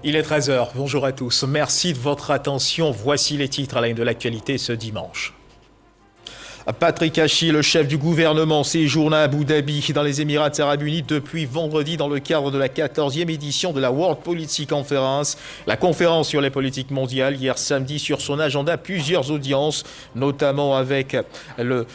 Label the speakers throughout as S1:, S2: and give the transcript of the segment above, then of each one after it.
S1: Il est 13 h, bonjour à tous, merci de votre attention, voici les titres à la une de l'actualité ce dimanche. Patrick Hachi, le chef du gouvernement, séjourne à Abu Dhabi dans les Émirats arabes unis depuis vendredi dans le cadre de la 14e édition de la World Policy Conference. La conférence sur les politiques mondiales, hier samedi, sur son agenda, plusieurs audiences, notamment avec le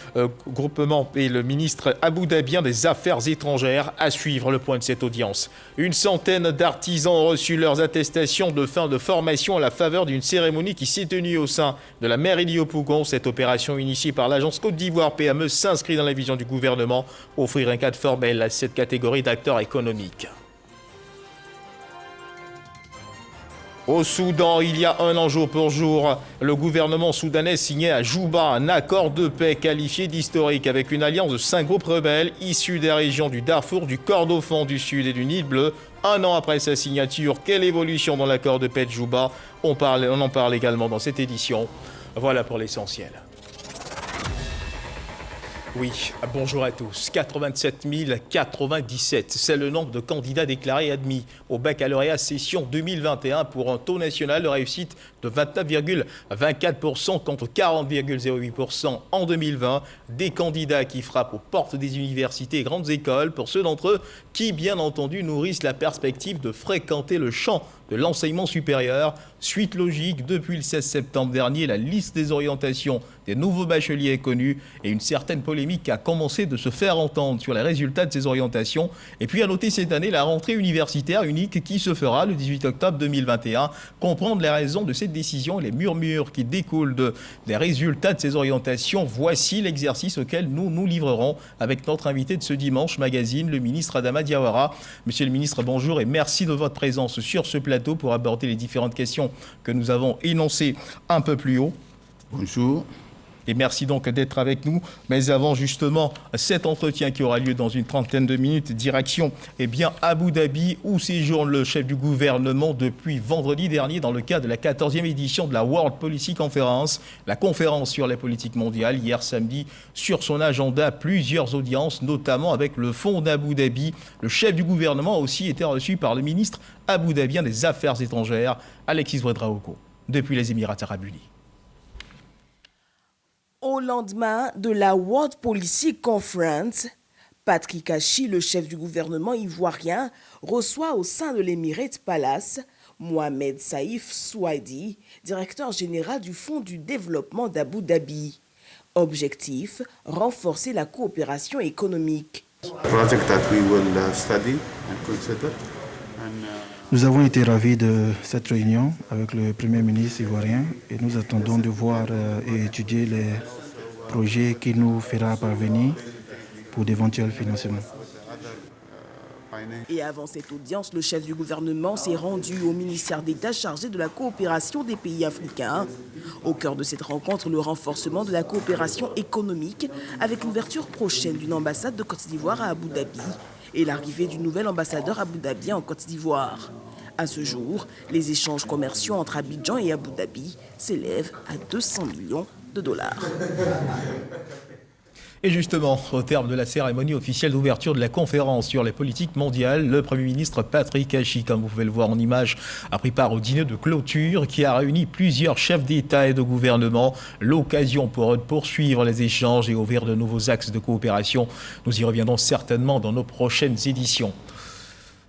S1: groupement et le ministre abu-dhabien des Affaires étrangères. À suivre le point de cette audience. Une centaine d'artisans ont reçu leurs attestations de fin de formation à la faveur d'une cérémonie qui s'est tenue au sein de la mairie d'Yopougon. Cette opération initiée par l'agence Côte d'Ivoire PME s'inscrit dans la vision du gouvernement, offrir un cadre formel à cette catégorie d'acteurs économiques. Au Soudan, il y a un an jour pour jour, le gouvernement soudanais signait à Djouba un accord de paix qualifié d'historique avec une alliance de 5 groupes rebelles issus des régions du Darfour, du Kordofan du Sud et du Nil Bleu. Un an après sa signature, quelle évolution dans l'accord de paix de Djouba? On en parle également dans cette édition. Voilà pour l'essentiel. Oui, bonjour à tous. 87 097, c'est le nombre de candidats déclarés admis au baccalauréat session 2021 pour un taux national de réussite de 29,24% contre 40,08% en 2020. Des candidats qui frappent aux portes des universités et grandes écoles pour ceux d'entre eux qui, bien entendu, nourrissent la perspective de fréquenter le champ de l'enseignement supérieur. Suite logique, depuis le 16 septembre dernier, la liste des orientations des nouveaux bacheliers est connue et une certaine polémique a commencé de se faire entendre sur les résultats de ces orientations. Et puis à noter cette année la rentrée universitaire unique qui se fera le 18 octobre 2021. Comprendre les raisons de cette décision et les murmures qui découlent des résultats de ces orientations, voici l'exercice auquel nous nous livrerons avec notre invité de ce dimanche magazine, le ministre Adama Diawara. Monsieur le ministre, bonjour et merci de votre présence sur ce plateau pour aborder les différentes questions que nous avons énoncées un peu plus haut.
S2: Bonjour.
S1: Et merci donc d'être avec nous. Mais avant justement cet entretien qui aura lieu dans une trentaine de minutes, direction Abu Dhabi où séjourne le chef du gouvernement depuis vendredi dernier dans le cadre de la 14e édition de la World Policy Conference. La conférence sur les politiques mondiales, hier samedi, sur son agenda, plusieurs audiences, notamment avec le fonds d'Abu Dhabi. Le chef du gouvernement a aussi été reçu par le ministre abu-dhabien des Affaires étrangères, Alexis Ouedraogo, depuis les Émirats arabes unis.
S3: Au lendemain de la World Policy Conference, Patrick Hachi, le chef du gouvernement ivoirien, reçoit au sein de l'Emirates Palace Mohamed Saïf Souaidi, directeur général du Fonds du développement d'Abu Dhabi. Objectif, renforcer la coopération économique.
S4: Nous avons été ravis de cette réunion avec le Premier ministre ivoirien et nous attendons de voir et étudier les projets qu'il nous fera parvenir pour d'éventuels financements.
S3: Et avant cette audience, le chef du gouvernement s'est rendu au ministère d'État chargé de la coopération des pays africains. Au cœur de cette rencontre, le renforcement de la coopération économique avec l'ouverture prochaine d'une ambassade de Côte d'Ivoire à Abu Dhabi et l'arrivée du nouvel ambassadeur abu-dhabien en Côte d'Ivoire. À ce jour, les échanges commerciaux entre Abidjan et Abu Dhabi s'élèvent à 200 millions de dollars.
S1: Et justement, au terme de la cérémonie officielle d'ouverture de la conférence sur les politiques mondiales, le Premier ministre Patrick Hachi, comme vous pouvez le voir en image, a pris part au dîner de clôture qui a réuni plusieurs chefs d'État et de gouvernement. L'occasion pour eux de poursuivre les échanges et ouvrir de nouveaux axes de coopération. Nous y reviendrons certainement dans nos prochaines éditions.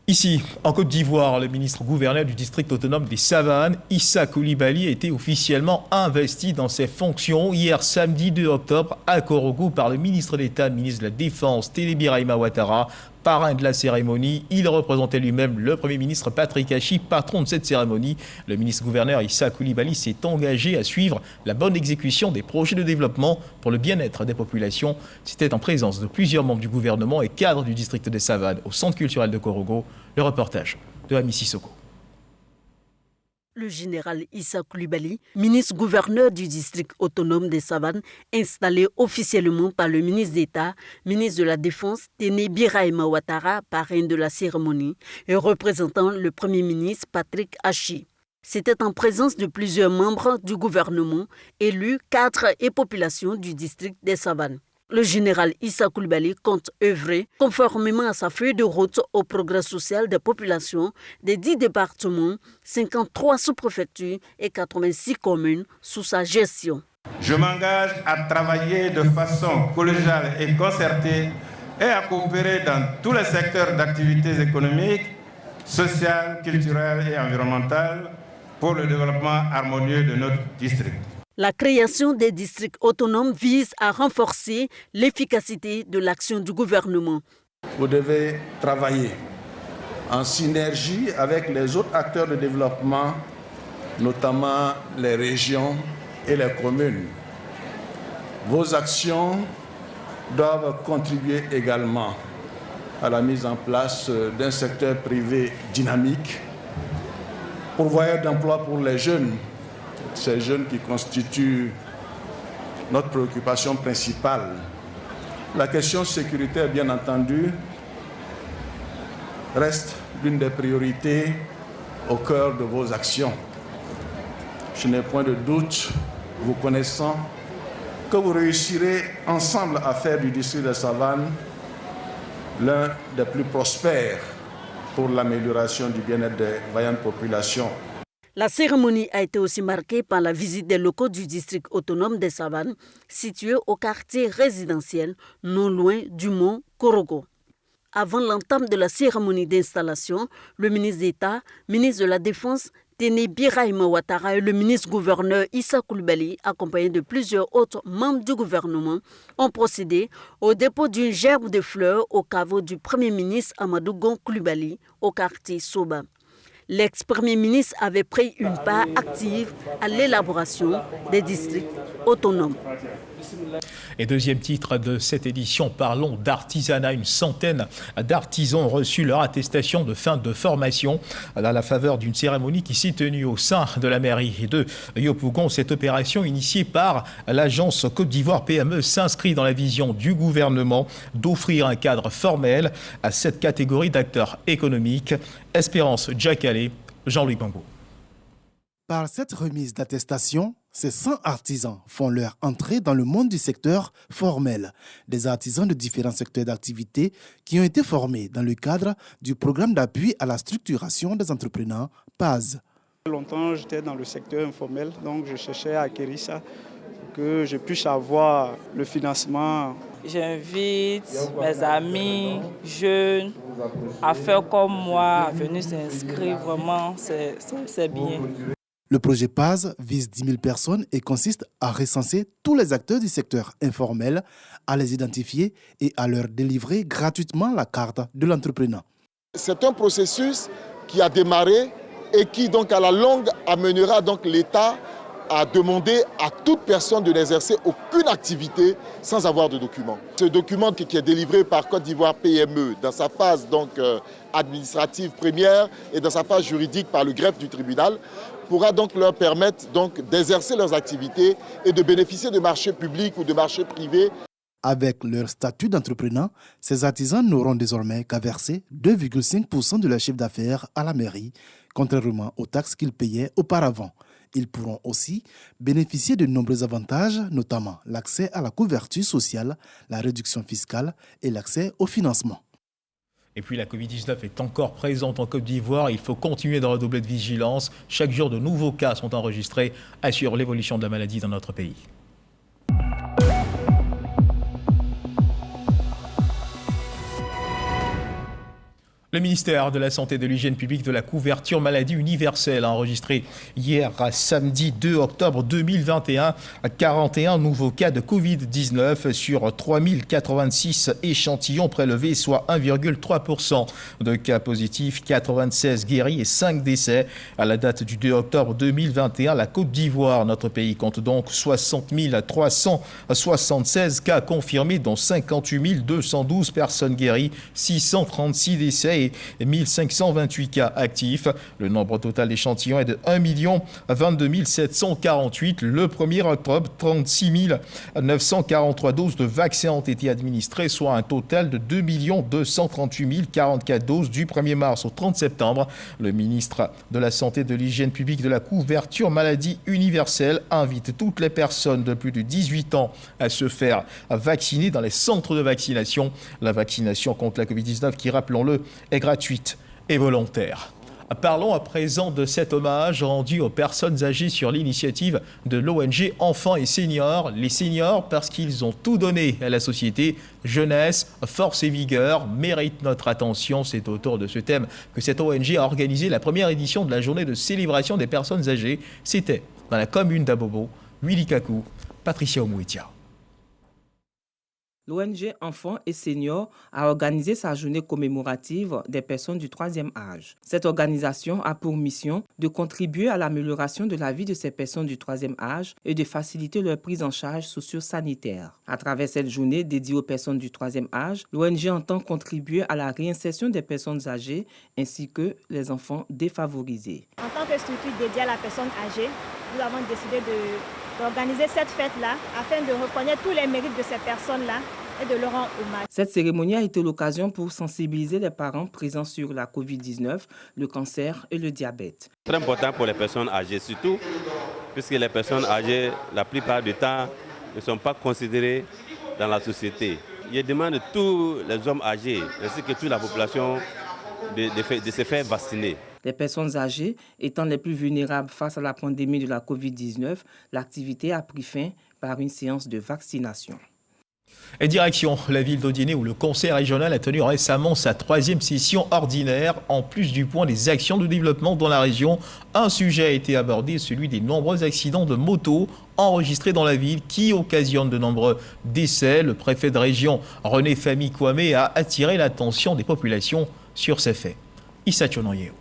S1: Ici, en Côte d'Ivoire, le ministre-gouverneur du district autonome des Savanes, Issa Coulibaly, a été officiellement investi dans ses fonctions hier samedi 2 octobre à Korogo par le ministre d'État, ministre de la Défense, Téné Birahima Ouattara, parrain de la cérémonie. Il représentait lui-même le Premier ministre Patrick Hachi, patron de cette cérémonie. Le ministre-gouverneur Issa Coulibaly s'est engagé à suivre la bonne exécution des projets de développement pour le bien-être des populations. C'était en présence de plusieurs membres du gouvernement et cadres du district des Savanes au centre culturel de Korogo. Le reportage de Ami Sissoko.
S5: Le général Issa Coulibaly, ministre-gouverneur du district autonome des Savanes, installé officiellement par le ministre d'État, ministre de la Défense, Téné Birahima Ouattara, parrain de la cérémonie, et représentant le Premier ministre Patrick Hachi. C'était en présence de plusieurs membres du gouvernement, élus, cadres et populations du district des Savanes. Le général Issa Coulibaly compte œuvrer conformément à sa feuille de route au progrès social des populations des 10 départements, 53 sous-préfectures et 86 communes sous sa gestion.
S2: Je m'engage à travailler de façon collégiale et concertée et à coopérer dans tous les secteurs d'activités économiques, sociales, culturelles et environnementales pour le développement harmonieux de notre district.
S5: La création des districts autonomes vise à renforcer l'efficacité de l'action du gouvernement.
S6: Vous devez travailler en synergie avec les autres acteurs de développement, notamment les régions et les communes. Vos actions doivent contribuer également à la mise en place d'un secteur privé dynamique, pourvoyeur d'emplois pour les jeunes, ces jeunes qui constituent notre préoccupation principale. La question sécuritaire, bien entendu, reste l'une des priorités au cœur de vos actions. Je n'ai point de doute, vous connaissant, que vous réussirez ensemble à faire du district de Savane l'un des plus prospères pour l'amélioration du bien-être des vaillantes populations.
S5: La cérémonie a été aussi marquée par la visite des locaux du district autonome des Savanes, situé au quartier résidentiel, non loin du mont Korogo. Avant l'entame de la cérémonie d'installation, le ministre d'État, ministre de la Défense, Téné Birahima Ouattara et le ministre-gouverneur Issa Coulibaly, accompagnés de plusieurs autres membres du gouvernement, ont procédé au dépôt d'une gerbe de fleurs au caveau du Premier ministre Amadou Gon Coulibaly au quartier Soba. L'ex-premier ministre avait pris une part active à l'élaboration des districts autonomes.
S1: Et deuxième titre de cette édition, parlons d'artisanat. Une centaine d'artisans ont reçu leur attestation de fin de formation à la faveur d'une cérémonie qui s'est tenue au sein de la mairie de Yopougon. Cette opération initiée par l'agence Côte d'Ivoire PME s'inscrit dans la vision du gouvernement d'offrir un cadre formel à cette catégorie d'acteurs économiques. Espérance Djakale, Jean-Louis Bango.
S7: Par cette remise d'attestation, ces 100 artisans font leur entrée dans le monde du secteur formel. Des artisans de différents secteurs d'activité qui ont été formés dans le cadre du programme d'appui à la structuration des entrepreneurs PAZ.
S8: Longtemps, j'étais dans le secteur informel, donc je cherchais à acquérir ça pour que je puisse avoir le financement.
S9: J'invite mes amis jeunes à faire comme moi, à venir s'inscrire. Vraiment, c'est bien.
S7: Le projet PAZ vise 10 000 personnes et consiste à recenser tous les acteurs du secteur informel, à les identifier et à leur délivrer gratuitement la carte de l'entrepreneur.
S10: C'est un processus qui a démarré et qui, donc, à la longue, amènera donc l'État à demander à toute personne de n'exercer aucune activité sans avoir de document. Ce document qui est délivré par Côte d'Ivoire PME dans sa phase donc, administrative première et dans sa phase juridique par le greffe du tribunal pourra donc leur permettre d'exercer leurs activités et de bénéficier de marchés publics ou de marchés privés.
S7: Avec leur statut d'entrepreneur, ces artisans n'auront désormais qu'à verser 2,5% de leur chiffre d'affaires à la mairie, contrairement aux taxes qu'ils payaient auparavant. Ils pourront aussi bénéficier de nombreux avantages, notamment l'accès à la couverture sociale, la réduction fiscale et l'accès au financement.
S1: Et puis la Covid-19 est encore présente en Côte d'Ivoire. Il faut continuer de redoubler de vigilance. Chaque jour, de nouveaux cas sont enregistrés, assure l'évolution de la maladie dans notre pays. Le ministère de la Santé et de l'Hygiène publique de la couverture maladie universelle a enregistré hier, samedi 2 octobre 2021, 41 nouveaux cas de Covid-19 sur 3086 échantillons prélevés, soit 1,3% de cas positifs, 96 guéris et 5 décès. À la date du 2 octobre 2021, la Côte d'Ivoire, notre pays, compte donc 60 376 cas confirmés, dont 58 212 personnes guéries, 636 décès et et 1528 cas actifs. Le nombre total d'échantillons est de 1 022 748. Le 1er octobre, 36 943 doses de vaccins ont été administrées, soit un total de 2 238 044 doses du 1er mars au 30 septembre. Le ministre de la Santé, de l'Hygiène publique, de la couverture maladie universelle invite toutes les personnes de plus de 18 ans à se faire vacciner dans les centres de vaccination. La vaccination contre la Covid-19, qui, rappelons-le, est gratuite et volontaire. Parlons à présent de cet hommage rendu aux personnes âgées sur l'initiative de l'ONG Enfants et Seniors. Les seniors, parce qu'ils ont tout donné à la société, jeunesse, force et vigueur, méritent notre attention. C'est autour de ce thème que cette ONG a organisé la première édition de la journée de célébration des personnes âgées. C'était dans la commune d'Abobo. Willy Kakou, Patricia Omouetia.
S11: L'ONG Enfants et Seniors a organisé sa journée commémorative des personnes du troisième âge. Cette organisation a pour mission de contribuer à l'amélioration de la vie de ces personnes du troisième âge et de faciliter leur prise en charge socio-sanitaire. À travers cette journée dédiée aux personnes du troisième âge, l'ONG entend contribuer à la réinsertion des personnes âgées ainsi que les enfants défavorisés.
S12: En tant que structure dédiée à la personne âgée, nous avons décidé d'organiser cette fête-là afin de reconnaître tous les mérites de ces personnes-là et de leur rendre hommage.
S11: Cette cérémonie a été l'occasion pour sensibiliser les parents présents sur la COVID-19, le cancer et le diabète.
S13: Très important pour les personnes âgées, surtout puisque les personnes âgées, la plupart du temps, ne sont pas considérées dans la société. Je demande à tous les hommes âgés ainsi que toute la population de se faire vacciner.
S11: Les personnes âgées étant les plus vulnérables face à la pandémie de la COVID-19, l'activité a pris fin par une séance de vaccination.
S1: Et direction la ville d'Odiéné où le conseil régional a tenu récemment sa 3e session ordinaire. En plus du point des actions de développement dans la région, un sujet a été abordé, celui des nombreux accidents de moto enregistrés dans la ville qui occasionnent de nombreux décès. Le préfet de région, René Fami Kwame, a attiré l'attention des populations sur ces faits. Issa Tchonoyeo.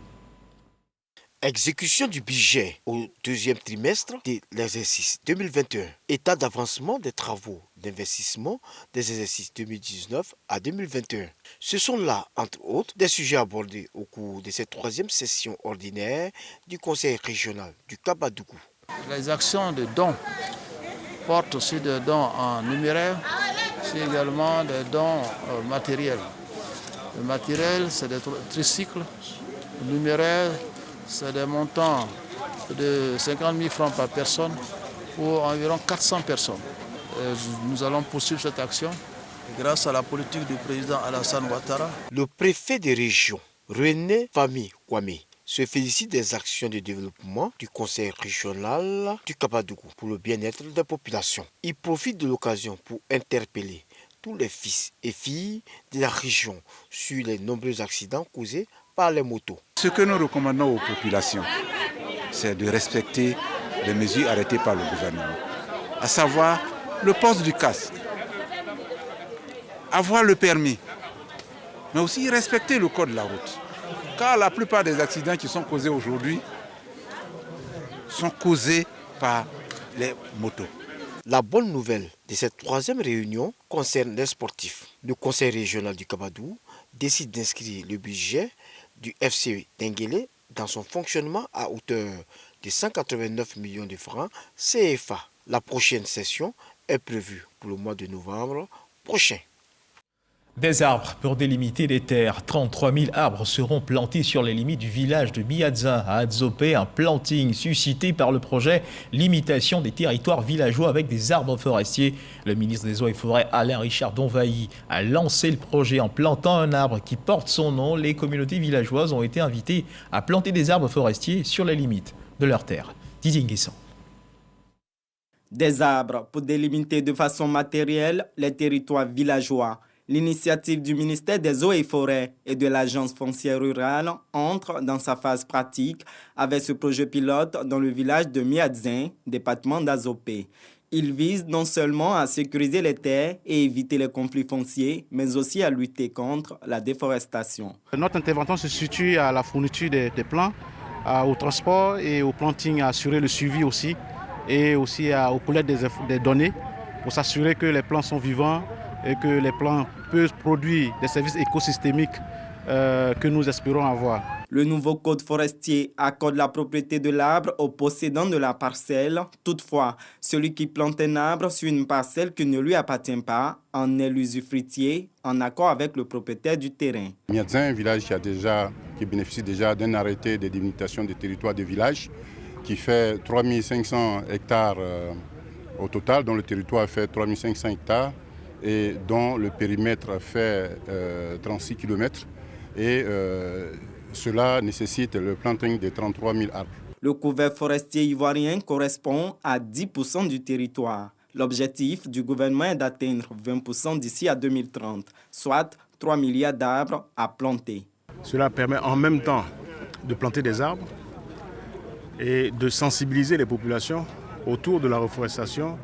S14: Exécution du budget au 2e trimestre de l'exercice 2021. État d'avancement des travaux d'investissement des exercices 2019 à 2021. Ce sont là, entre autres, des sujets abordés au cours de cette 3e session ordinaire du Conseil régional du Kabadougou.
S15: Les actions de dons portent aussi des dons en numéraire, c'est également des dons matériels. Le matériel, c'est des tricycles. Le numéraire, c'est des montants de 50 000 francs par personne pour environ 400 personnes. Nous allons poursuivre cette action grâce à la politique du président Alassane Ouattara.
S14: Le préfet de région, René Fami Kwame, se félicite des actions de développement du conseil régional du Kabadougou pour le bien-être des populations. Il profite de l'occasion pour interpeller tous les fils et filles de la région sur les nombreux accidents causés par les motos.
S16: Ce que nous recommandons aux populations, c'est de respecter les mesures arrêtées par le gouvernement, à savoir le port du casque, avoir le permis, mais aussi respecter le code de la route. Car la plupart des accidents qui sont causés aujourd'hui sont causés par les motos.
S14: La bonne nouvelle de cette 3e réunion concerne les sportifs. Le conseil régional du Kabadougou décide d'inscrire le budget du FC Denguélé dans son fonctionnement à hauteur de 189 millions de francs CFA. La prochaine session est prévue pour le mois de novembre prochain.
S1: Des arbres pour délimiter les terres. 33 000 arbres seront plantés sur les limites du village de Miadzin à Adzopé. Un planting suscité par le projet Limitation des territoires villageois avec des arbres forestiers. Le ministre des Eaux et Forêts, Alain Richard Donvailly, a lancé le projet en plantant un arbre qui porte son nom. Les communautés villageoises ont été invitées à planter des arbres forestiers sur les limites de leurs terres. Didier Nguessan.
S17: Des arbres pour délimiter de façon matérielle les territoires villageois. L'initiative du ministère des Eaux et Forêts et de l'Agence foncière rurale entre dans sa phase pratique avec ce projet pilote dans le village de Miadzin, département d'Azopé. Il vise non seulement à sécuriser les terres et éviter les conflits fonciers, mais aussi à lutter contre la déforestation.
S18: Notre intervention se situe à la fourniture des plants, au transport et au planting, à assurer le suivi aussi, et aussi aux collectes des données pour s'assurer que les plants sont vivants et que les plants peuvent produire des services écosystémiques que nous espérons avoir.
S17: Le nouveau code forestier accorde la propriété de l'arbre au possédant de la parcelle. Toutefois, celui qui plante un arbre sur une parcelle qui ne lui appartient pas en est l'usufruitier, en accord avec le propriétaire du terrain.
S19: Miadzin, un village qui bénéficie déjà d'un arrêté de délimitation des territoires de village qui fait 3500 hectares au total, dont le territoire fait 3500 hectares et dont le périmètre fait 36 km. Et cela nécessite le planting de 33 000 arbres.
S17: Le couvert forestier ivoirien correspond à 10% du territoire. L'objectif du gouvernement est d'atteindre 20% d'ici à 2030, soit 3 milliards d'arbres à planter.
S18: Cela permet en même temps de planter des arbres et de sensibiliser les populations autour de la reforestation,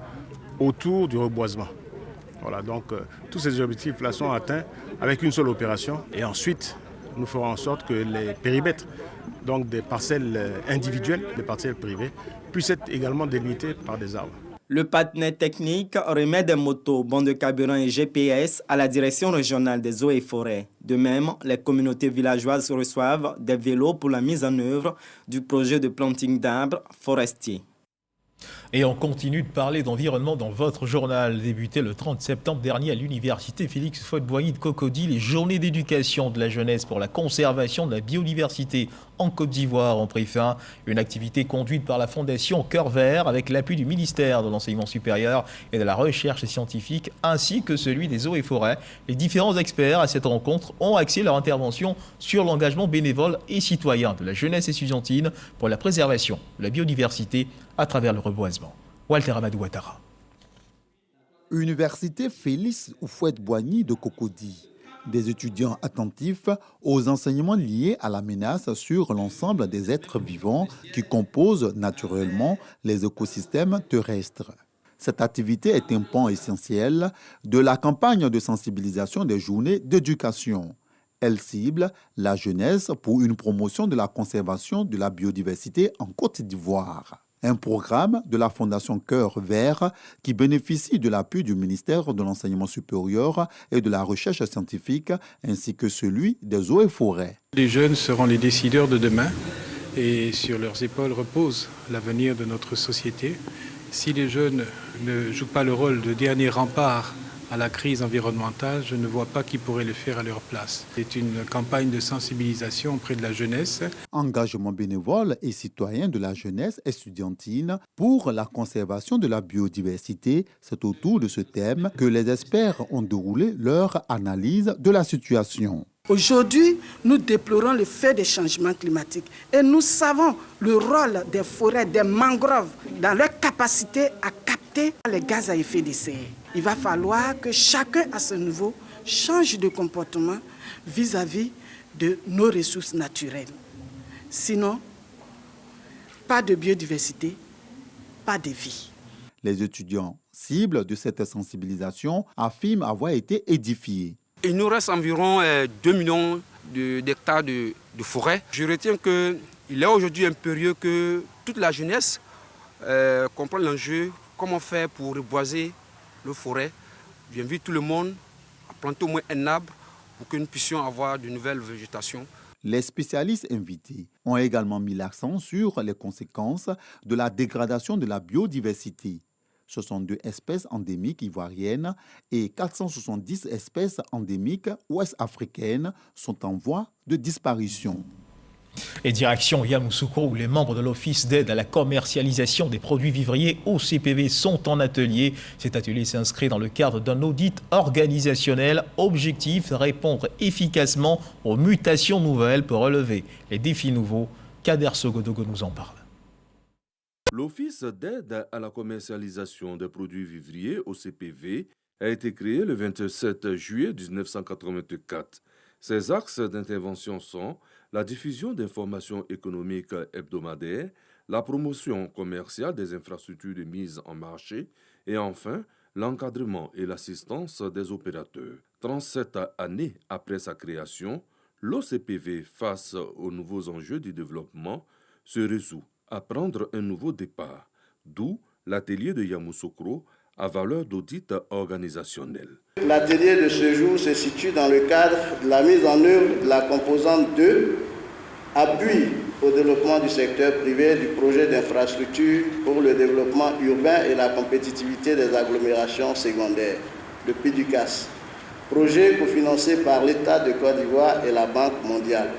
S18: autour du reboisement. Voilà, donc tous ces objectifs-là sont atteints avec une seule opération. Et ensuite, nous ferons en sorte que les périmètres, donc des parcelles individuelles, des parcelles privées, puissent être également délimités par des arbres.
S17: Le partenaire technique remet des motos, bons de carburant et GPS à la direction régionale des eaux et forêts. De même, les communautés villageoises reçoivent des vélos pour la mise en œuvre du projet de planting d'arbres forestiers.
S1: Et on continue de parler d'environnement dans votre journal. Débuté le 30 septembre dernier à l'université Félix Houphouët-Boigny de Cocody, les journées d'éducation de la jeunesse pour la conservation de la biodiversité en Côte d'Ivoire ont pris fin. Une activité conduite par la Fondation Cœur Vert avec l'appui du ministère de l'Enseignement supérieur et de la Recherche scientifique ainsi que celui des eaux et forêts. Les différents experts à cette rencontre ont axé leur intervention sur l'engagement bénévole et citoyen de la jeunesse estudiantine pour la préservation de la biodiversité à travers le reboisement. Walter Amadou Ouattara.
S20: Université Félix Houphouët-Boigny de Cocody. Des étudiants attentifs aux enseignements liés à la menace sur l'ensemble des êtres vivants qui composent naturellement les écosystèmes terrestres. Cette activité est un pan essentiel de la campagne de sensibilisation des journées d'éducation. Elle cible la jeunesse pour une promotion de la conservation de la biodiversité en Côte d'Ivoire. Un programme de la Fondation Cœur Vert qui bénéficie de l'appui du ministère de l'Enseignement supérieur et de la Recherche scientifique ainsi que celui des eaux et forêts.
S21: Les jeunes seront les décideurs de demain et sur leurs épaules repose l'avenir de notre société. Si les jeunes ne jouent pas le rôle de dernier rempart à la crise environnementale, je ne vois pas qui pourrait le faire à leur place. C'est une campagne de sensibilisation auprès de la jeunesse.
S20: Engagement bénévole et citoyen de la jeunesse estudiantine pour la conservation de la biodiversité, c'est autour de ce thème que les experts ont déroulé leur analyse de la situation.
S22: Aujourd'hui, nous déplorons le fait des changements climatiques et nous savons le rôle des forêts, des mangroves dans leur capacité à capter les gaz à effet de serre. Il va falloir que chacun à ce niveau change de comportement vis-à-vis de nos ressources naturelles. Sinon, pas de biodiversité, pas de vie.
S20: Les étudiants cibles de cette sensibilisation affirment avoir été édifiés.
S23: Il nous reste environ 2 millions d'hectares de forêt. Je retiens qu'il est aujourd'hui impérieux que toute la jeunesse comprend l'enjeu, comment faire pour reboiser nos forêts. J'invite tout le monde à planter au moins un arbre pour que nous puissions avoir de nouvelles végétations.
S20: Les spécialistes invités ont également mis l'accent sur les conséquences de la dégradation de la biodiversité. 62 espèces endémiques ivoiriennes et 470 espèces endémiques ouest-africaines sont en voie de disparition.
S1: Et direction Yamoussoukro où les membres de l'Office d'aide à la commercialisation des produits vivriers OCPV sont en atelier. Cet atelier s'inscrit dans le cadre d'un audit organisationnel. Objectif, répondre efficacement aux mutations nouvelles pour relever les défis nouveaux. Kader Sogodogo nous en parle.
S24: L'Office d'aide à la commercialisation des produits vivriers, OCPV, a été créé le 27 juillet 1984. Ses axes d'intervention sont la diffusion d'informations économiques hebdomadaires, la promotion commerciale des infrastructures de mise en marché et enfin l'encadrement et l'assistance des opérateurs. 37 années après sa création, l'OCPV, face aux nouveaux enjeux du développement, se résout à prendre un nouveau départ, d'où l'atelier de Yamoussoukro à valeur d'audit organisationnel.
S2: L'atelier de ce jour se situe dans le cadre de la mise en œuvre de la composante 2, appui au développement du secteur privé du projet d'infrastructure pour le développement urbain et la compétitivité des agglomérations secondaires, le PIDUCAS, projet cofinancé par l'État de Côte d'Ivoire et la Banque mondiale.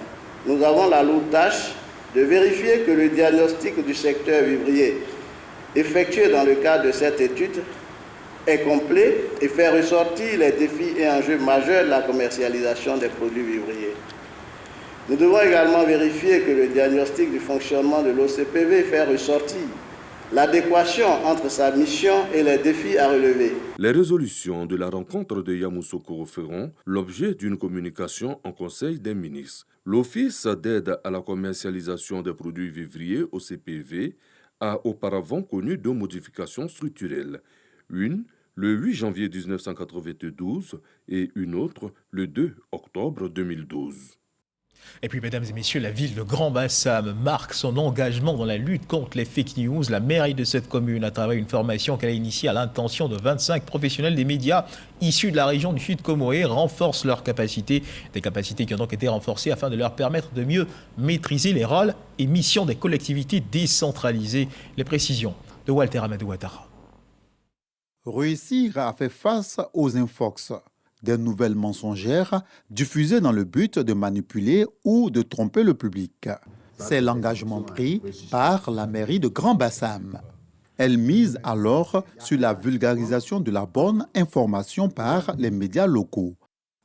S2: Nous avons la lourde tâche de vérifier que le diagnostic du secteur vivrier effectué dans le cadre de cette étude est complet et fait ressortir les défis et enjeux majeurs de la commercialisation des produits vivriers. Nous devons également vérifier que le diagnostic du fonctionnement de l'OCPV fait ressortir l'adéquation entre sa mission et les défis à relever.
S24: Les résolutions de la rencontre de Yamoussoukro feront l'objet d'une communication en Conseil des ministres. L'Office d'aide à la commercialisation des produits vivriers, OCPV, a auparavant connu 2 modifications structurelles. Une, le 8 janvier 1992 et une autre, le 2 octobre 2012.
S1: Et puis, mesdames et messieurs, la ville de Grand-Bassam marque son engagement dans la lutte contre les fake news. La mairie de cette commune, à travers une formation qu'elle a initiée à l'intention de 25 professionnels des médias issus de la région du Sud Comoé, renforce leurs capacités. Des capacités qui ont donc été renforcées afin de leur permettre de mieux maîtriser les rôles et missions des collectivités décentralisées. Les précisions de Walter Amadou Ouattara.
S20: Réussir à faire face aux infox, des nouvelles mensongères diffusées dans le but de manipuler ou de tromper le public. C'est l'engagement pris par la mairie de Grand-Bassam. Elle mise alors sur la vulgarisation de la bonne information par les médias locaux.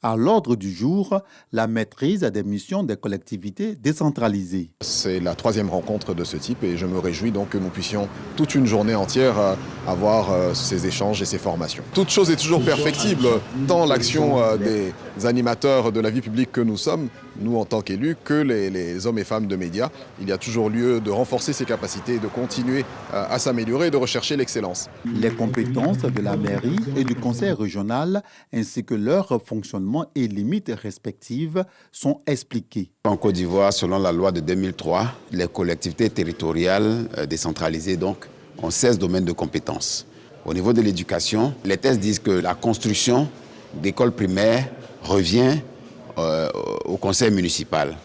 S20: À l'ordre du jour, la maîtrise des missions des collectivités décentralisées.
S3: C'est la 3e rencontre de ce type et je me réjouis donc que nous puissions toute une journée entière avoir ces échanges et ces formations. Toute chose est toujours perfectible, tant l'action des animateurs de la vie publique que nous sommes, nous en tant qu'élus, que les hommes et femmes de médias. Il y a toujours lieu de renforcer ses capacités, de continuer à s'améliorer et de rechercher l'excellence.
S20: Les compétences de la mairie et du conseil régional ainsi que leur fonctionnement et limites respectives sont expliquées.
S4: En Côte d'Ivoire, selon la loi de 2003, les collectivités territoriales décentralisées donc, ont 16 domaines de compétences. Au niveau de l'éducation, les thèses disent que la construction d'écoles primaires revient au conseil municipal,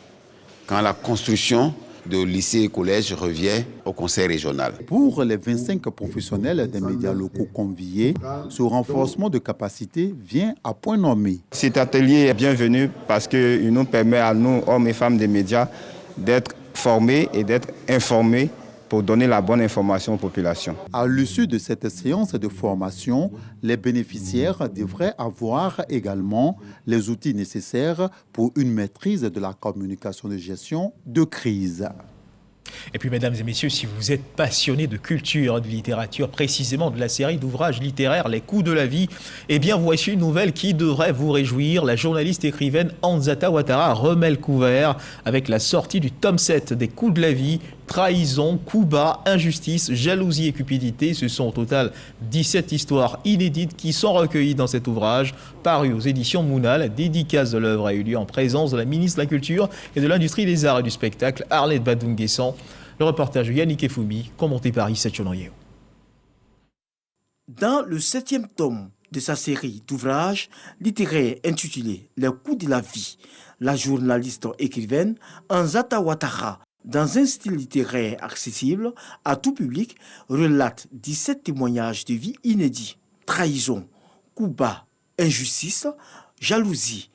S4: quand la construction de lycées et collèges revient au conseil régional.
S20: Pour les 25 professionnels des médias locaux conviés, ce renforcement de capacité vient à point nommé.
S6: Cet atelier est bienvenu parce qu'il nous permet à nous, hommes et femmes des médias, d'être formés et d'être informés pour donner la bonne information aux populations.
S20: À l'issue de cette séance de formation, les bénéficiaires devraient avoir également les outils nécessaires pour une maîtrise de la communication de gestion de crise.
S1: Et puis, mesdames et messieurs, si vous êtes passionnés de culture et de littérature, précisément de la série d'ouvrages littéraires Les Coups de la vie, eh bien, voici une nouvelle qui devrait vous réjouir. La journaliste écrivaine Anzata Ouattara remet le couvert avec la sortie du tome 7 des Coups de la vie. Trahison, coups bas, injustice, jalousie et cupidité. Ce sont au total 17 histoires inédites qui sont recueillies dans cet ouvrage, paru aux éditions Mouna. La dédicace de l'œuvre a eu lieu en présence de la ministre de la Culture et de l'Industrie des Arts et du Spectacle, Arlette Badoun-Guessan. Le reportage de Yannick Efoumi, commenté par Issa Tchonayeo.
S25: Dans le 7e tome de sa série d'ouvrages littéraires intitulé Les Coups de la vie, la journaliste écrivaine Anzata Ouattara, dans un style littéraire accessible à tout public, relate 17 témoignages de vie inédits. Trahison, coups bas, injustice, jalousie,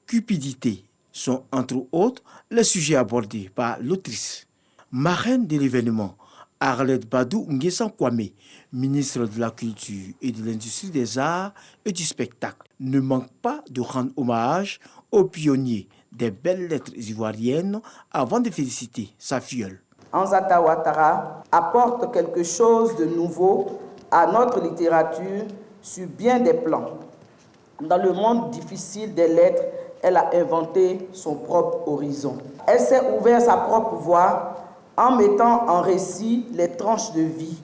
S25: cupidité sont entre autres les sujets abordés par l'autrice. Marraine de l'événement, Arlette Badoun-Guessan Kwame, ministre de la Culture et de l'Industrie des Arts et du Spectacle, ne manque pas de rendre hommage aux pionniers des belles lettres ivoiriennes avant de féliciter sa filleule.
S26: Anzata Ouattara apporte quelque chose de nouveau à notre littérature sur bien des plans. Dans le monde difficile des lettres, elle a inventé son propre horizon. Elle s'est ouverte sa propre voie en mettant en récit les tranches de vie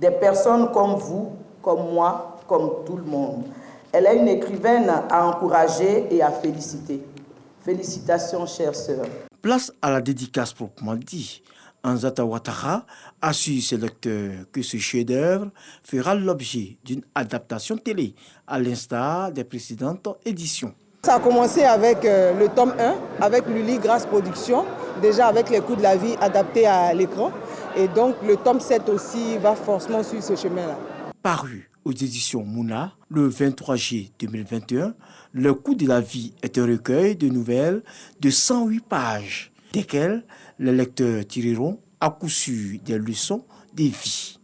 S26: des personnes comme vous, comme moi, comme tout le monde. Elle est une écrivaine à encourager et à féliciter. Félicitations, chères sœurs.
S25: Place à la dédicace proprement dit. Anzata Ouattara assure ses lecteurs que ce chef-d'œuvre fera l'objet d'une adaptation télé, à l'instar des précédentes éditions.
S5: Ça a commencé avec le tome 1, avec Lully Grâce Productions, déjà avec les coûts de la vie adaptés à l'écran. Et donc le tome 7 aussi va forcément suivre ce chemin-là.
S25: Paru aux éditions Mouna le 23 juillet 2021, Le coût de la vie est un recueil de nouvelles de 108 pages, desquelles les lecteurs tireront à coup sûr des leçons de vie.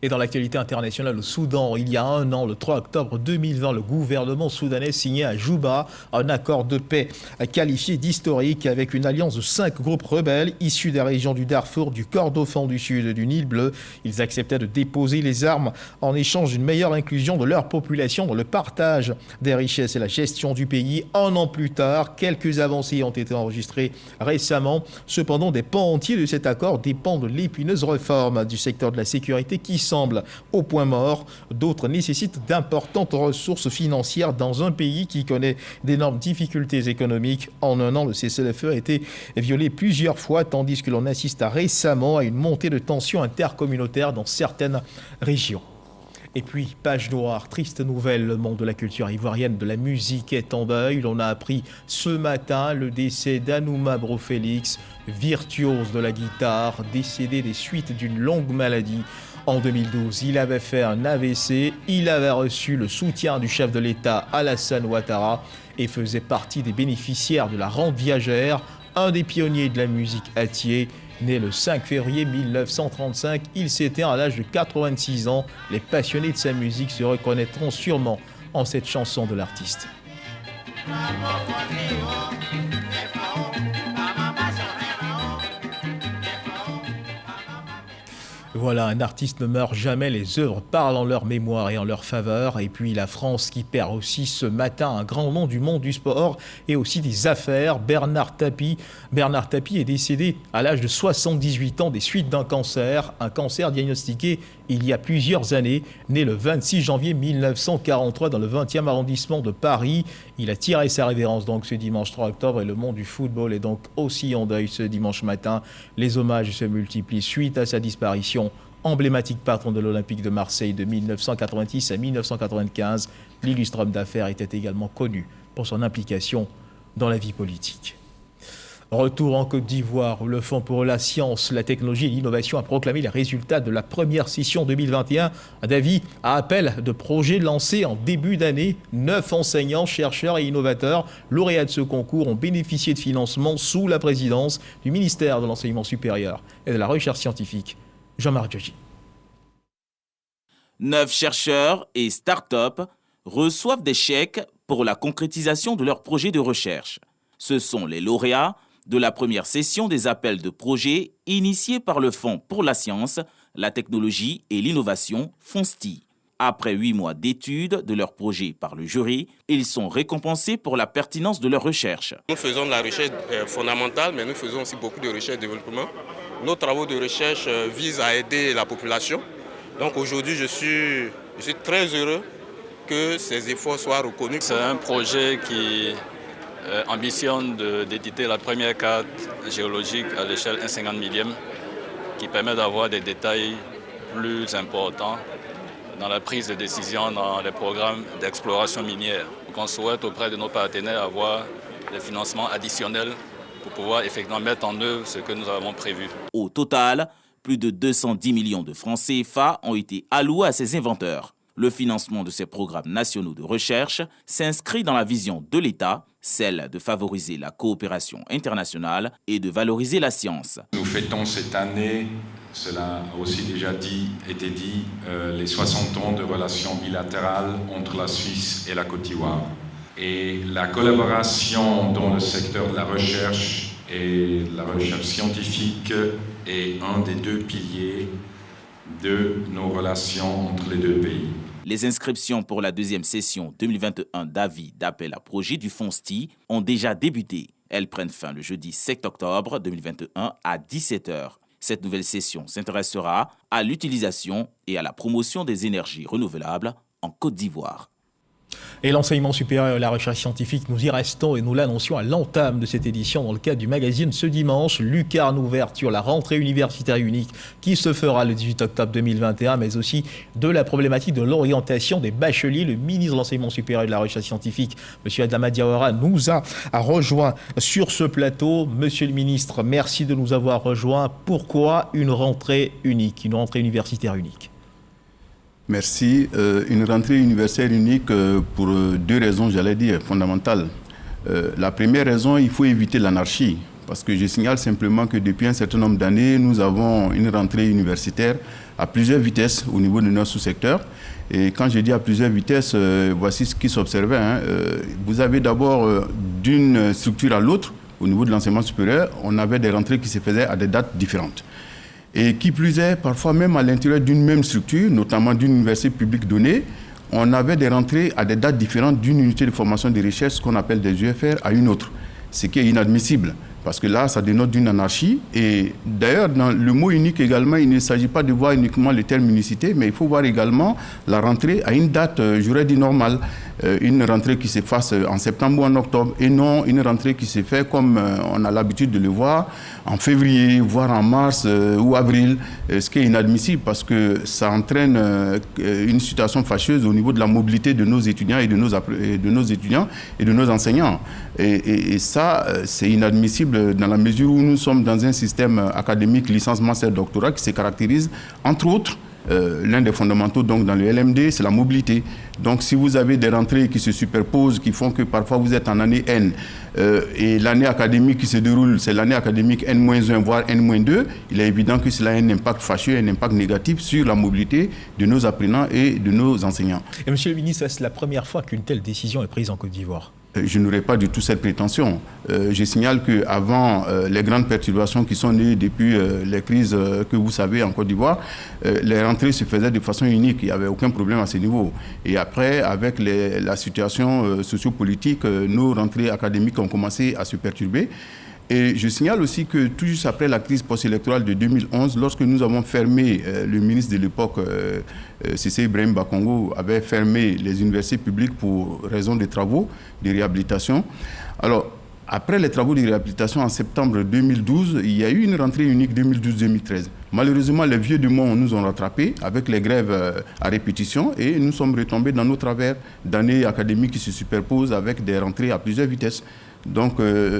S1: Et dans l'actualité internationale au Soudan, il y a un an, le 3 octobre 2020, le gouvernement soudanais signait à Juba un accord de paix qualifié d'historique avec une alliance de 5 groupes rebelles issus des régions du Darfour, du Kordofan du Sud et du Nil Bleu. Ils acceptaient de déposer les armes en échange d'une meilleure inclusion de leur population dans le partage des richesses et la gestion du pays. Un an plus tard, quelques avancées ont été enregistrées récemment. Cependant, des pans entiers de cet accord dépendent de l'épineuse réforme du secteur de la sécurité qui semble au point mort. D'autres nécessitent d'importantes ressources financières dans un pays qui connaît d'énormes difficultés économiques. En un an, le cessez-le-feu a été violé plusieurs fois, tandis que l'on assiste récemment à une montée de tensions intercommunautaires dans certaines régions. Et puis, page noire, triste nouvelle, le monde de la culture ivoirienne, de la musique est en deuil. L'on a appris ce matin le décès d'Anouma Bro-Félix, virtuose de la guitare, décédé des suites d'une longue maladie. En 2012, il avait fait un AVC, il avait reçu le soutien du chef de l'État Alassane Ouattara et faisait partie des bénéficiaires de la rente viagère, un des pionniers de la musique attier. Né le 5 février 1935, il s'éteint à l'âge de 86 ans. Les passionnés de sa musique se reconnaîtront sûrement en cette chanson de l'artiste. Voilà, un artiste ne meurt jamais, les œuvres parlent en leur mémoire et en leur faveur. Et puis la France qui perd aussi ce matin un grand nom du monde du sport et aussi des affaires. Bernard Tapie est décédé à l'âge de 78 ans des suites d'un cancer diagnostiqué il y a plusieurs années. Né le 26 janvier 1943 dans le 20e arrondissement de Paris. Il a tiré sa révérence donc ce dimanche 3 octobre et le monde du football est donc aussi en deuil ce dimanche matin. Les hommages se multiplient suite à sa disparition. Emblématique patron de l'Olympique de Marseille de 1986 à 1995, l'illustre homme d'affaires était également connu pour son implication dans la vie politique. Retour en Côte d'Ivoire où le Fonds pour la science, la technologie et l'innovation a proclamé les résultats de la première session 2021 d'avis à appel de projets lancés en début d'année. 9 enseignants, chercheurs et innovateurs lauréats de ce concours ont bénéficié de financement sous la présidence du ministère de l'Enseignement supérieur et de la Recherche scientifique. Jean-Marc Djadji.
S7: 9 chercheurs et start-up reçoivent des chèques pour la concrétisation de leurs projets de recherche. Ce sont les lauréats de la première session des appels de projets initiés par le Fonds pour la science, la technologie et l'innovation, FONSTI. Après 8 mois d'études de leurs projets par le jury, ils sont récompensés pour la pertinence de leurs recherches.
S8: Nous faisons de la recherche fondamentale, mais nous faisons aussi beaucoup de recherche et développement. Nos travaux de recherche visent à aider la population. Donc aujourd'hui, je suis très heureux que ces efforts soient reconnus.
S9: C'est un projet qui ambitionne d'éditer la première carte géologique à l'échelle 1/50 millième qui permet d'avoir des détails plus importants dans la prise de décision dans les programmes d'exploration minière. Donc on souhaite auprès de nos partenaires avoir des financements additionnels pour pouvoir effectivement mettre en œuvre ce que nous avons prévu.
S7: Au total, plus de 210 millions de francs CFA ont été alloués à ces inventeurs. Le financement de ces programmes nationaux de recherche s'inscrit dans la vision de l'État, celle de favoriser la coopération internationale et de valoriser la science.
S10: Nous fêtons cette année, cela a aussi déjà été dit, les 60 ans de relations bilatérales entre la Suisse et la Côte d'Ivoire. Et la collaboration dans le secteur de la recherche et la recherche scientifique est un des 2 piliers de nos relations entre les 2 pays.
S7: Les inscriptions pour la deuxième session 2021 d'avis d'appel à projet du FONSTI ont déjà débuté. Elles prennent fin le jeudi 7 octobre 2021 à 17 h. Cette nouvelle session s'intéressera à l'utilisation et à la promotion des énergies renouvelables en Côte d'Ivoire.
S1: Et l'enseignement supérieur et la recherche scientifique, nous y restons et nous l'annoncions à l'entame de cette édition dans le cadre du magazine ce dimanche. Lucarne ouverture, la rentrée universitaire unique qui se fera le 18 octobre 2021, mais aussi de la problématique de l'orientation des bacheliers. Le ministre de l'enseignement supérieur et de la recherche scientifique, M. Adama Diawara, nous a rejoint sur ce plateau. Monsieur le ministre, merci de nous avoir rejoints. Pourquoi une rentrée unique, une rentrée universitaire unique ?
S11: Merci. Une rentrée universitaire unique pour deux raisons, j'allais dire, fondamentales. La première raison, il faut éviter l'anarchie. Parce que je signale simplement que depuis un certain nombre d'années, nous avons une rentrée universitaire à plusieurs vitesses au niveau de nos sous-secteurs. Et quand je dis à plusieurs vitesses, voici ce qui s'observait. Vous avez d'abord, d'une structure à l'autre, au niveau de l'enseignement supérieur, on avait des rentrées qui se faisaient à des dates différentes. Et qui plus est, parfois même à l'intérieur d'une même structure, notamment d'une université publique donnée, on avait des rentrées à des dates différentes d'une unité de formation de recherche, ce qu'on appelle des UFR, à une autre. Ce qui est inadmissible, parce que là, ça dénote d'une anarchie. Et d'ailleurs, dans le mot unique également, il ne s'agit pas de voir uniquement le terme unicité, mais il faut voir également la rentrée à une date, j'aurais dit normale. Une rentrée qui se fasse en septembre ou en octobre, et non une rentrée qui se fait comme on a l'habitude de le voir en février, voire en mars ou avril, ce qui est inadmissible parce que ça entraîne une situation fâcheuse au niveau de la mobilité de nos étudiants et de nos enseignants. Et ça, c'est inadmissible dans la mesure où nous sommes dans un système académique licence, master, doctorat qui se caractérise, entre autres, l'un des fondamentaux donc, dans le LMD, c'est la mobilité. Donc si vous avez des rentrées qui se superposent, qui font que parfois vous êtes en année N, et l'année académique qui se déroule, c'est l'année académique N-1, voire N-2, il est évident que cela a un impact fâcheux, un impact négatif sur la mobilité de nos apprenants et de nos enseignants.
S1: Et monsieur le ministre, est-ce la première fois qu'une telle décision est prise en Côte d'Ivoire ?
S11: Je n'aurais pas du tout cette prétention. Je signale qu'avant les grandes perturbations qui sont nées depuis les crises que vous savez en Côte d'Ivoire, les rentrées se faisaient de façon unique. Il n'y avait aucun problème à ce niveau. Et après, avec la situation sociopolitique, nos rentrées académiques ont commencé à se perturber. Et je signale aussi que tout juste après la crise post-électorale de 2011, lorsque nous avons fermé, le ministre de l'époque, Cissé Ibrahim Bakongo, avait fermé les universités publiques pour raison de travaux de réhabilitation. Alors, après les travaux de réhabilitation en septembre 2012, il y a eu une rentrée unique 2012-2013. Malheureusement, les vieux du monde nous ont rattrapés avec les grèves à répétition et nous sommes retombés dans nos travers d'années académiques qui se superposent avec des rentrées à plusieurs vitesses. Donc,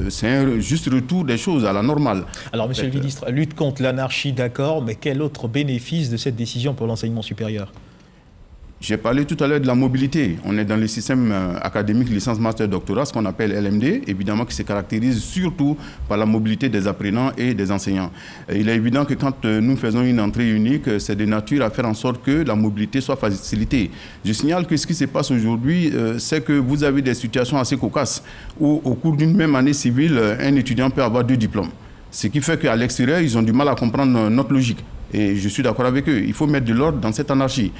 S11: c'est un juste retour des choses à la normale.
S1: Alors, monsieur le ministre, lutte contre l'anarchie, d'accord, mais quel autre bénéfice de cette décision pour l'enseignement supérieur ?
S11: J'ai parlé tout à l'heure de la mobilité. On est dans le système académique licence, master, doctorat, ce qu'on appelle LMD, évidemment qui se caractérise surtout par la mobilité des apprenants et des enseignants. Il est évident que quand nous faisons une entrée unique, c'est de nature à faire en sorte que la mobilité soit facilitée. Je signale que ce qui se passe aujourd'hui, c'est que vous avez des situations assez cocasses où au cours d'une même année civile, un étudiant peut avoir 2 diplômes. Ce qui fait qu'à l'extérieur, ils ont du mal à comprendre notre logique. Et je suis d'accord avec eux. Il faut mettre de l'ordre dans cette anarchie.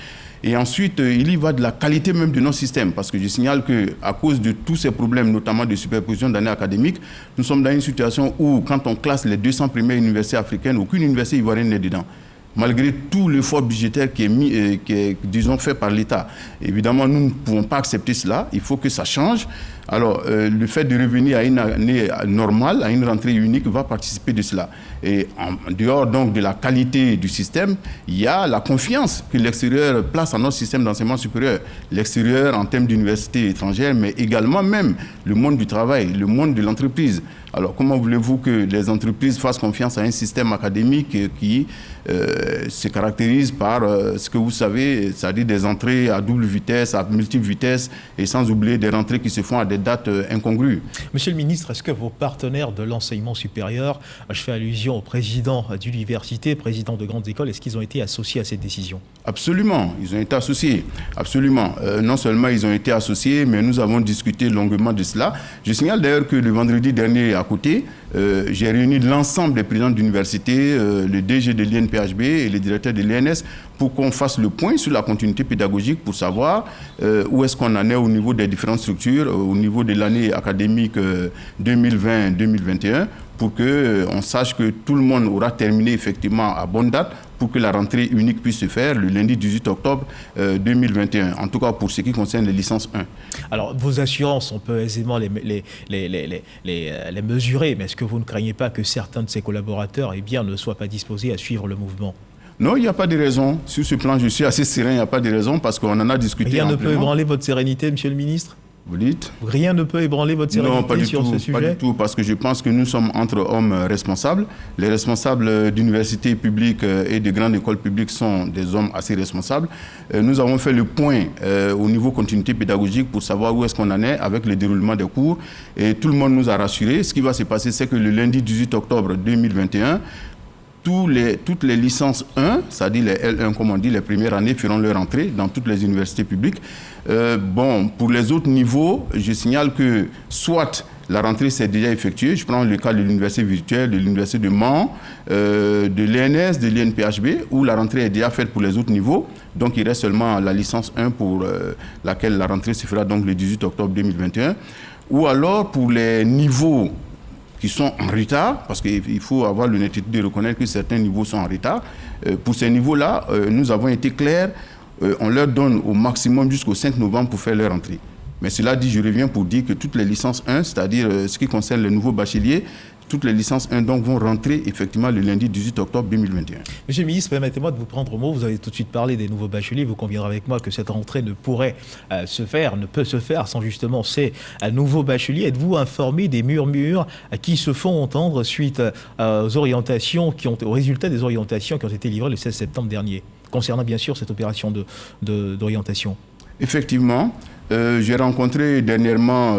S11: Et ensuite, il y va de la qualité même de nos systèmes. Parce que je signale qu'à cause de tous ces problèmes, notamment de superposition d'années académiques, nous sommes dans une situation où, quand on classe les 200 premières universités africaines, aucune université ivoirienne n'est dedans. Malgré tout l'effort budgétaire qui est, disons, fait par l'État. Évidemment, nous ne pouvons pas accepter cela. Il faut que ça change. Alors, le fait de revenir à une année normale, à une rentrée unique, va participer de cela. Et en dehors donc de la qualité du système, il y a la confiance que l'extérieur place à notre système d'enseignement supérieur. L'extérieur en termes d'universités étrangères, mais également même le monde du travail, le monde de l'entreprise. Alors, comment voulez-vous que les entreprises fassent confiance à un système académique qui se caractérise par ce que vous savez, c'est-à-dire des entrées à double vitesse, à multiples vitesses, et sans oublier des rentrées qui se font à des dates incongrues.
S1: Monsieur le ministre, est-ce que vos partenaires de l'enseignement supérieur, je fais allusion au président d'université, président de grandes écoles, est-ce qu'ils ont été associés à cette décision?
S11: Absolument, ils ont été associés, absolument. Non seulement ils ont été associés, mais nous avons discuté longuement de cela. Je signale d'ailleurs que le vendredi dernier, à côté, j'ai réuni l'ensemble des présidents d'université, le DG de l'INPHB et le directeur de l'INS pour qu'on fasse le point sur la continuité pédagogique pour savoir où est-ce qu'on en est au niveau des différentes structures, au niveau de l'année académique 2020-2021, pour qu'on sache que tout le monde aura terminé effectivement à bonne date pour que la rentrée unique puisse se faire le lundi 18 octobre 2021, en tout cas pour ce qui concerne les licences 1.
S1: Alors, vos assurances, on peut aisément les mesurer, mais est-ce que vous ne craignez pas que certains de ces collaborateurs ne soient pas disposés à suivre le mouvement ?
S11: Non, il n'y a pas de raison. Sur ce plan, je suis assez serein, il n'y a pas de raison parce qu'on en a discuté.
S1: Rien ne peut ébranler votre sérénité, monsieur le ministre ?
S11: Vous dites ?
S1: Rien ne peut ébranler votre sérénité sur ce sujet ?
S11: Non, pas du tout, parce que je pense que nous sommes entre hommes responsables. Les responsables d'universités publiques et de grandes écoles publiques sont des hommes assez responsables. Nous avons fait le point au niveau continuité pédagogique pour savoir où est-ce qu'on en est avec le déroulement des cours. Et tout le monde nous a rassurés. Ce qui va se passer, c'est que le lundi 18 octobre 2021, toutes les licences 1, c'est-à-dire les L1 comme on dit, les premières années feront leur entrée dans toutes les universités publiques. Pour les autres niveaux, je signale que soit la rentrée s'est déjà effectuée, je prends le cas de l'université virtuelle, de l'université de Mans, de l'ENS, de l'INPHB, où la rentrée est déjà faite pour les autres niveaux. Donc il reste seulement la licence 1 pour laquelle la rentrée se fera donc le 18 octobre 2021. Ou alors pour les niveaux qui sont en retard, parce qu'il faut avoir l'honnêteté de reconnaître que certains niveaux sont en retard. Pour ces niveaux-là, nous avons été clairs, on leur donne au maximum jusqu'au 5 novembre pour faire leur entrée. Mais cela dit, je reviens pour dire que toutes les licences 1, c'est-à-dire ce qui concerne les nouveaux bacheliers, toutes les licences 1 donc, vont rentrer effectivement le lundi 18 octobre 2021.
S1: Monsieur le ministre, permettez-moi de vous prendre au mot. Vous avez tout de suite parlé des nouveaux bacheliers. Vous conviendrez avec moi que cette rentrée ne pourrait se faire, ne peut se faire sans justement ces nouveaux bacheliers. Êtes-vous informé des murmures qui se font entendre suite aux orientations aux résultats des orientations qui ont été livrées le 16 septembre dernier, concernant bien sûr cette opération d'orientation?
S11: Effectivement. J'ai rencontré dernièrement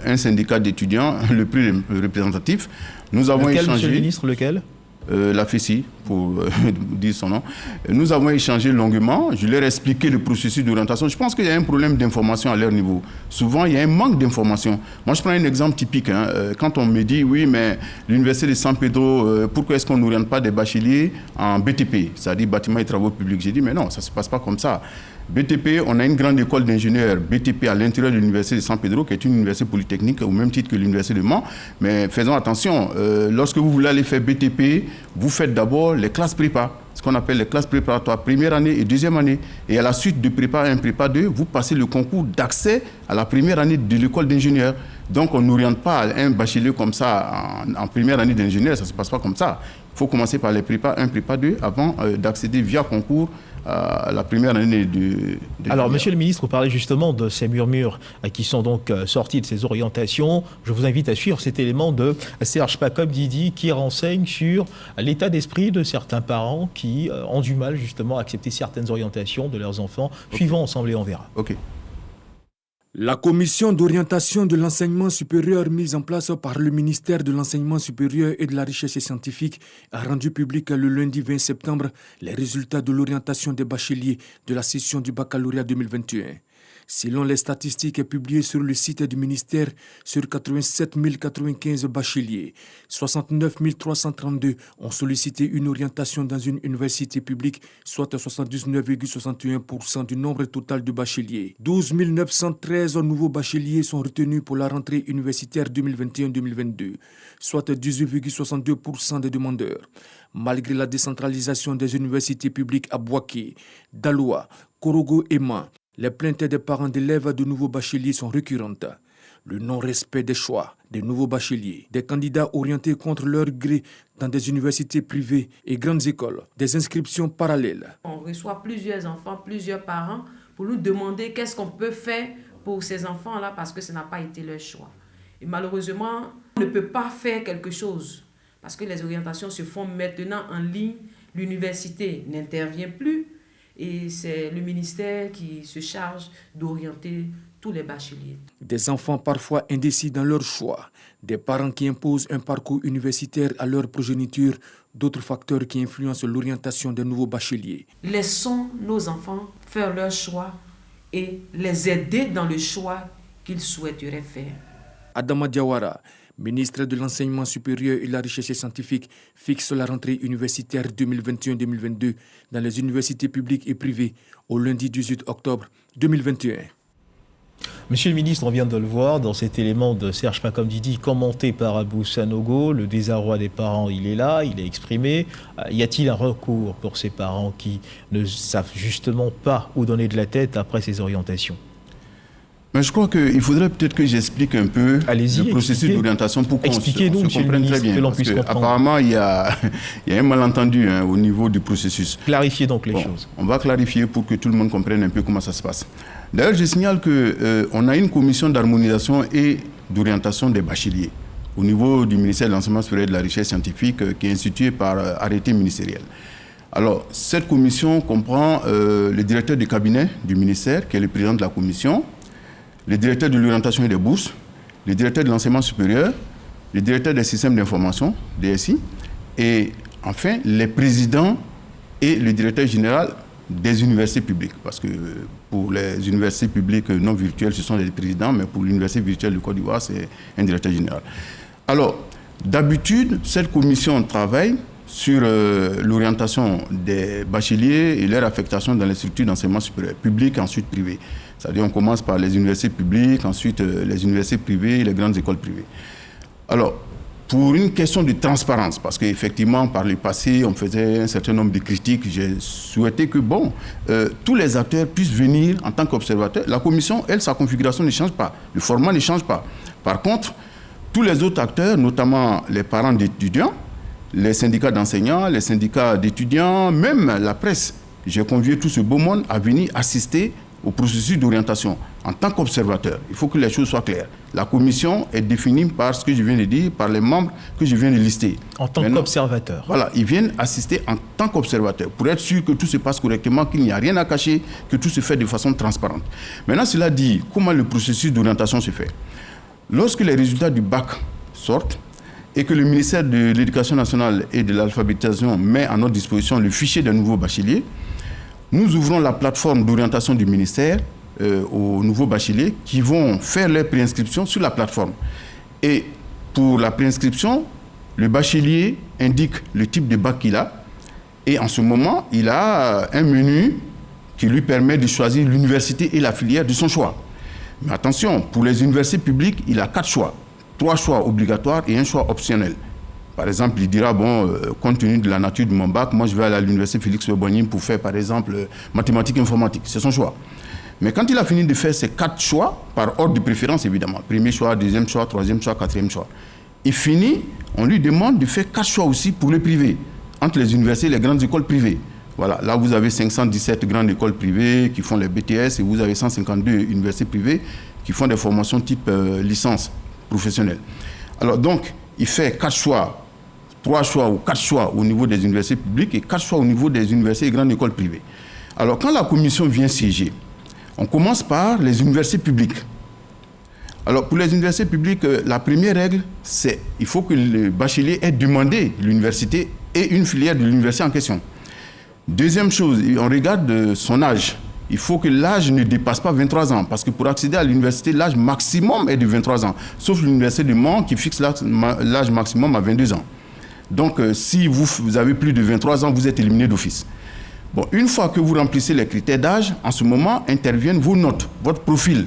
S11: un syndicat d'étudiants, le plus représentatif. Nous avons échangé.
S1: Monsieur le ministre, lequel ?
S11: La FESI, pour dire son nom. Nous avons échangé longuement. Je leur ai expliqué le processus d'orientation. Je pense qu'il y a un problème d'information à leur niveau. Souvent, il y a un manque d'information. Moi, je prends un exemple typique. Quand on me dit, oui, mais l'université de San Pedro, pourquoi est-ce qu'on n'oriente pas des bacheliers en BTP, c'est-à-dire bâtiments et travaux publics? J'ai dit, mais non, ça ne se passe pas comme ça. BTP, on a une grande école d'ingénieurs BTP à l'intérieur de l'université de San Pedro, qui est une université polytechnique au même titre que l'université de Mans. Mais faisons attention, lorsque vous voulez aller faire BTP, vous faites d'abord les classes prépa, ce qu'on appelle les classes préparatoires, première année et deuxième année. Et à la suite de prépa 1, prépa 2, vous passez le concours d'accès à la première année de l'école d'ingénieurs. Donc on n'oriente pas un bachelier comme ça en première année d'ingénieur, ça ne se passe pas comme ça. Il faut commencer par les prépa 1, prépa 2 avant d'accéder via concours à la première année de
S1: Alors, monsieur le ministre, vous parlez justement de ces murmures qui sont donc sortis de ces orientations. Je vous invite à suivre cet élément de Serge Pacom Didi qui renseigne sur l'état d'esprit de certains parents qui ont du mal justement à accepter certaines orientations de leurs enfants. Suivons ensemble et on verra.
S11: Ok.
S12: La commission d'orientation de l'enseignement supérieur mise en place par le ministère de l'Enseignement supérieur et de la Recherche scientifique a rendu public le lundi 20 septembre les résultats de l'orientation des bacheliers de la session du baccalauréat 2021. Selon les statistiques publiées sur le site du ministère, sur 87 095 bacheliers, 69 332 ont sollicité une orientation dans une université publique, soit 79,61% du nombre total de bacheliers. 12 913 nouveaux bacheliers sont retenus pour la rentrée universitaire 2021-2022, soit 18,62% des demandeurs. Malgré la décentralisation des universités publiques à Bouaké, Daloa, Korogo et Mans, les plaintes des parents d'élèves de nouveaux bacheliers sont récurrentes. Le non-respect des choix des nouveaux bacheliers, des candidats orientés contre leur gré dans des universités privées et grandes écoles, des inscriptions parallèles.
S13: On reçoit plusieurs enfants, plusieurs parents pour nous demander qu'est-ce qu'on peut faire pour ces enfants-là parce que ce n'a pas été leur choix. Et malheureusement, on ne peut pas faire quelque chose parce que les orientations se font maintenant en ligne. L'université n'intervient plus. Et c'est le ministère qui se charge d'orienter tous les bacheliers.
S12: Des enfants parfois indécis dans leur choix, des parents qui imposent un parcours universitaire à leur progéniture, d'autres facteurs qui influencent l'orientation des nouveaux bacheliers.
S13: Laissons nos enfants faire leur choix et les aider dans le choix qu'ils souhaiteraient faire.
S12: Adama Diawara, ministre de l'Enseignement supérieur et de la Recherche scientifique, fixe la rentrée universitaire 2021-2022 dans les universités publiques et privées au lundi 18 octobre 2021.
S1: Monsieur le ministre, on vient de le voir dans cet élément de Serge Pacom-Didi commenté par Abou Sanogo. Le désarroi des parents, il est là, il est exprimé. Y a-t-il un recours pour ces parents qui ne savent justement pas où donner de la tête après ces orientations?
S11: Mais je crois qu'il faudrait peut-être que j'explique un peu le processus d'orientation pour qu'on se comprenne très bien. Apparemment, il y a un malentendu au niveau du processus.
S1: Clarifiez donc les choses.
S11: On va clarifier pour que tout le monde comprenne un peu comment ça se passe. D'ailleurs, je signale qu'on a une commission d'harmonisation et d'orientation des bacheliers au niveau du ministère de l'Enseignement supérieur et de la Recherche scientifique qui est instituée par arrêté ministériel. Alors, cette commission comprend le directeur du cabinet du ministère, qui est le président de la commission, le directeur de l'orientation et des bourses, le directeur de l'enseignement supérieur, le directeur des systèmes d'information, DSI, et enfin les présidents et le directeur général des universités publiques. Parce que pour les universités publiques non virtuelles, ce sont les présidents, mais pour l'université virtuelle du Côte d'Ivoire, c'est un directeur général. Alors, d'habitude, cette commission travaille sur l'orientation des bacheliers et leur affectation dans les structures d'enseignement supérieur, public, ensuite privé. C'est-à-dire on commence par les universités publiques, ensuite les universités privées et les grandes écoles privées. Alors, pour une question de transparence, parce qu'effectivement, par le passé, on faisait un certain nombre de critiques, j'ai souhaité que, tous les acteurs puissent venir en tant qu'observateurs. La commission, elle, sa configuration ne change pas, le format ne change pas. Par contre, tous les autres acteurs, notamment les parents d'étudiants, les syndicats d'enseignants, les syndicats d'étudiants, même la presse, j'ai convié tout ce beau monde à venir assister au processus d'orientation en tant qu'observateur. Il faut que les choses soient claires. La commission est définie par ce que je viens de dire, par les membres que je viens de lister.
S1: En tant qu'observateur.
S11: Voilà, ils viennent assister en tant qu'observateur pour être sûr que tout se passe correctement, qu'il n'y a rien à cacher, que tout se fait de façon transparente. Maintenant, cela dit, comment le processus d'orientation se fait? Lorsque les résultats du bac sortent et que le ministère de l'Éducation nationale et de l'alphabétisation met à notre disposition le fichier des nouveaux bacheliers, nous ouvrons la plateforme d'orientation du ministère aux nouveaux bacheliers qui vont faire leur préinscription sur la plateforme. Et pour la préinscription, le bachelier indique le type de bac qu'il a. Et en ce moment, il a un menu qui lui permet de choisir l'université et la filière de son choix. Mais attention, pour les universités publiques, il a 4 choix. 3 choix obligatoires et un choix optionnel. Par exemple, il dira, compte tenu de la nature de mon bac, moi je vais aller à l'université Félix-Houphouët-Boigny pour faire, par exemple, mathématiques informatiques. C'est son choix. Mais quand il a fini de faire ces 4 choix, par ordre de préférence évidemment, premier choix, deuxième choix, troisième choix, quatrième choix, il finit, on lui demande de faire 4 choix aussi pour le privé, entre les universités et les grandes écoles privées. Voilà, là vous avez 517 grandes écoles privées qui font les BTS et vous avez 152 universités privées qui font des formations type licence professionnelle. Alors donc, il fait 4 choix, 3 choix ou 4 choix au niveau des universités publiques et 4 choix au niveau des universités et grandes écoles privées. Alors quand la commission vient siéger, on commence par les universités publiques. Alors pour les universités publiques, la première règle, c'est qu'il faut que le bachelier ait demandé l'université et une filière de l'université en question. Deuxième chose, on regarde son âge. Il faut que l'âge ne dépasse pas 23 ans, parce que pour accéder à l'université, l'âge maximum est de 23 ans, sauf l'université de Mans qui fixe l'âge maximum à 22 ans. Donc si vous avez plus de 23 ans, vous êtes éliminé d'office. Bon, une fois que vous remplissez les critères d'âge, en ce moment interviennent vos notes, votre profil.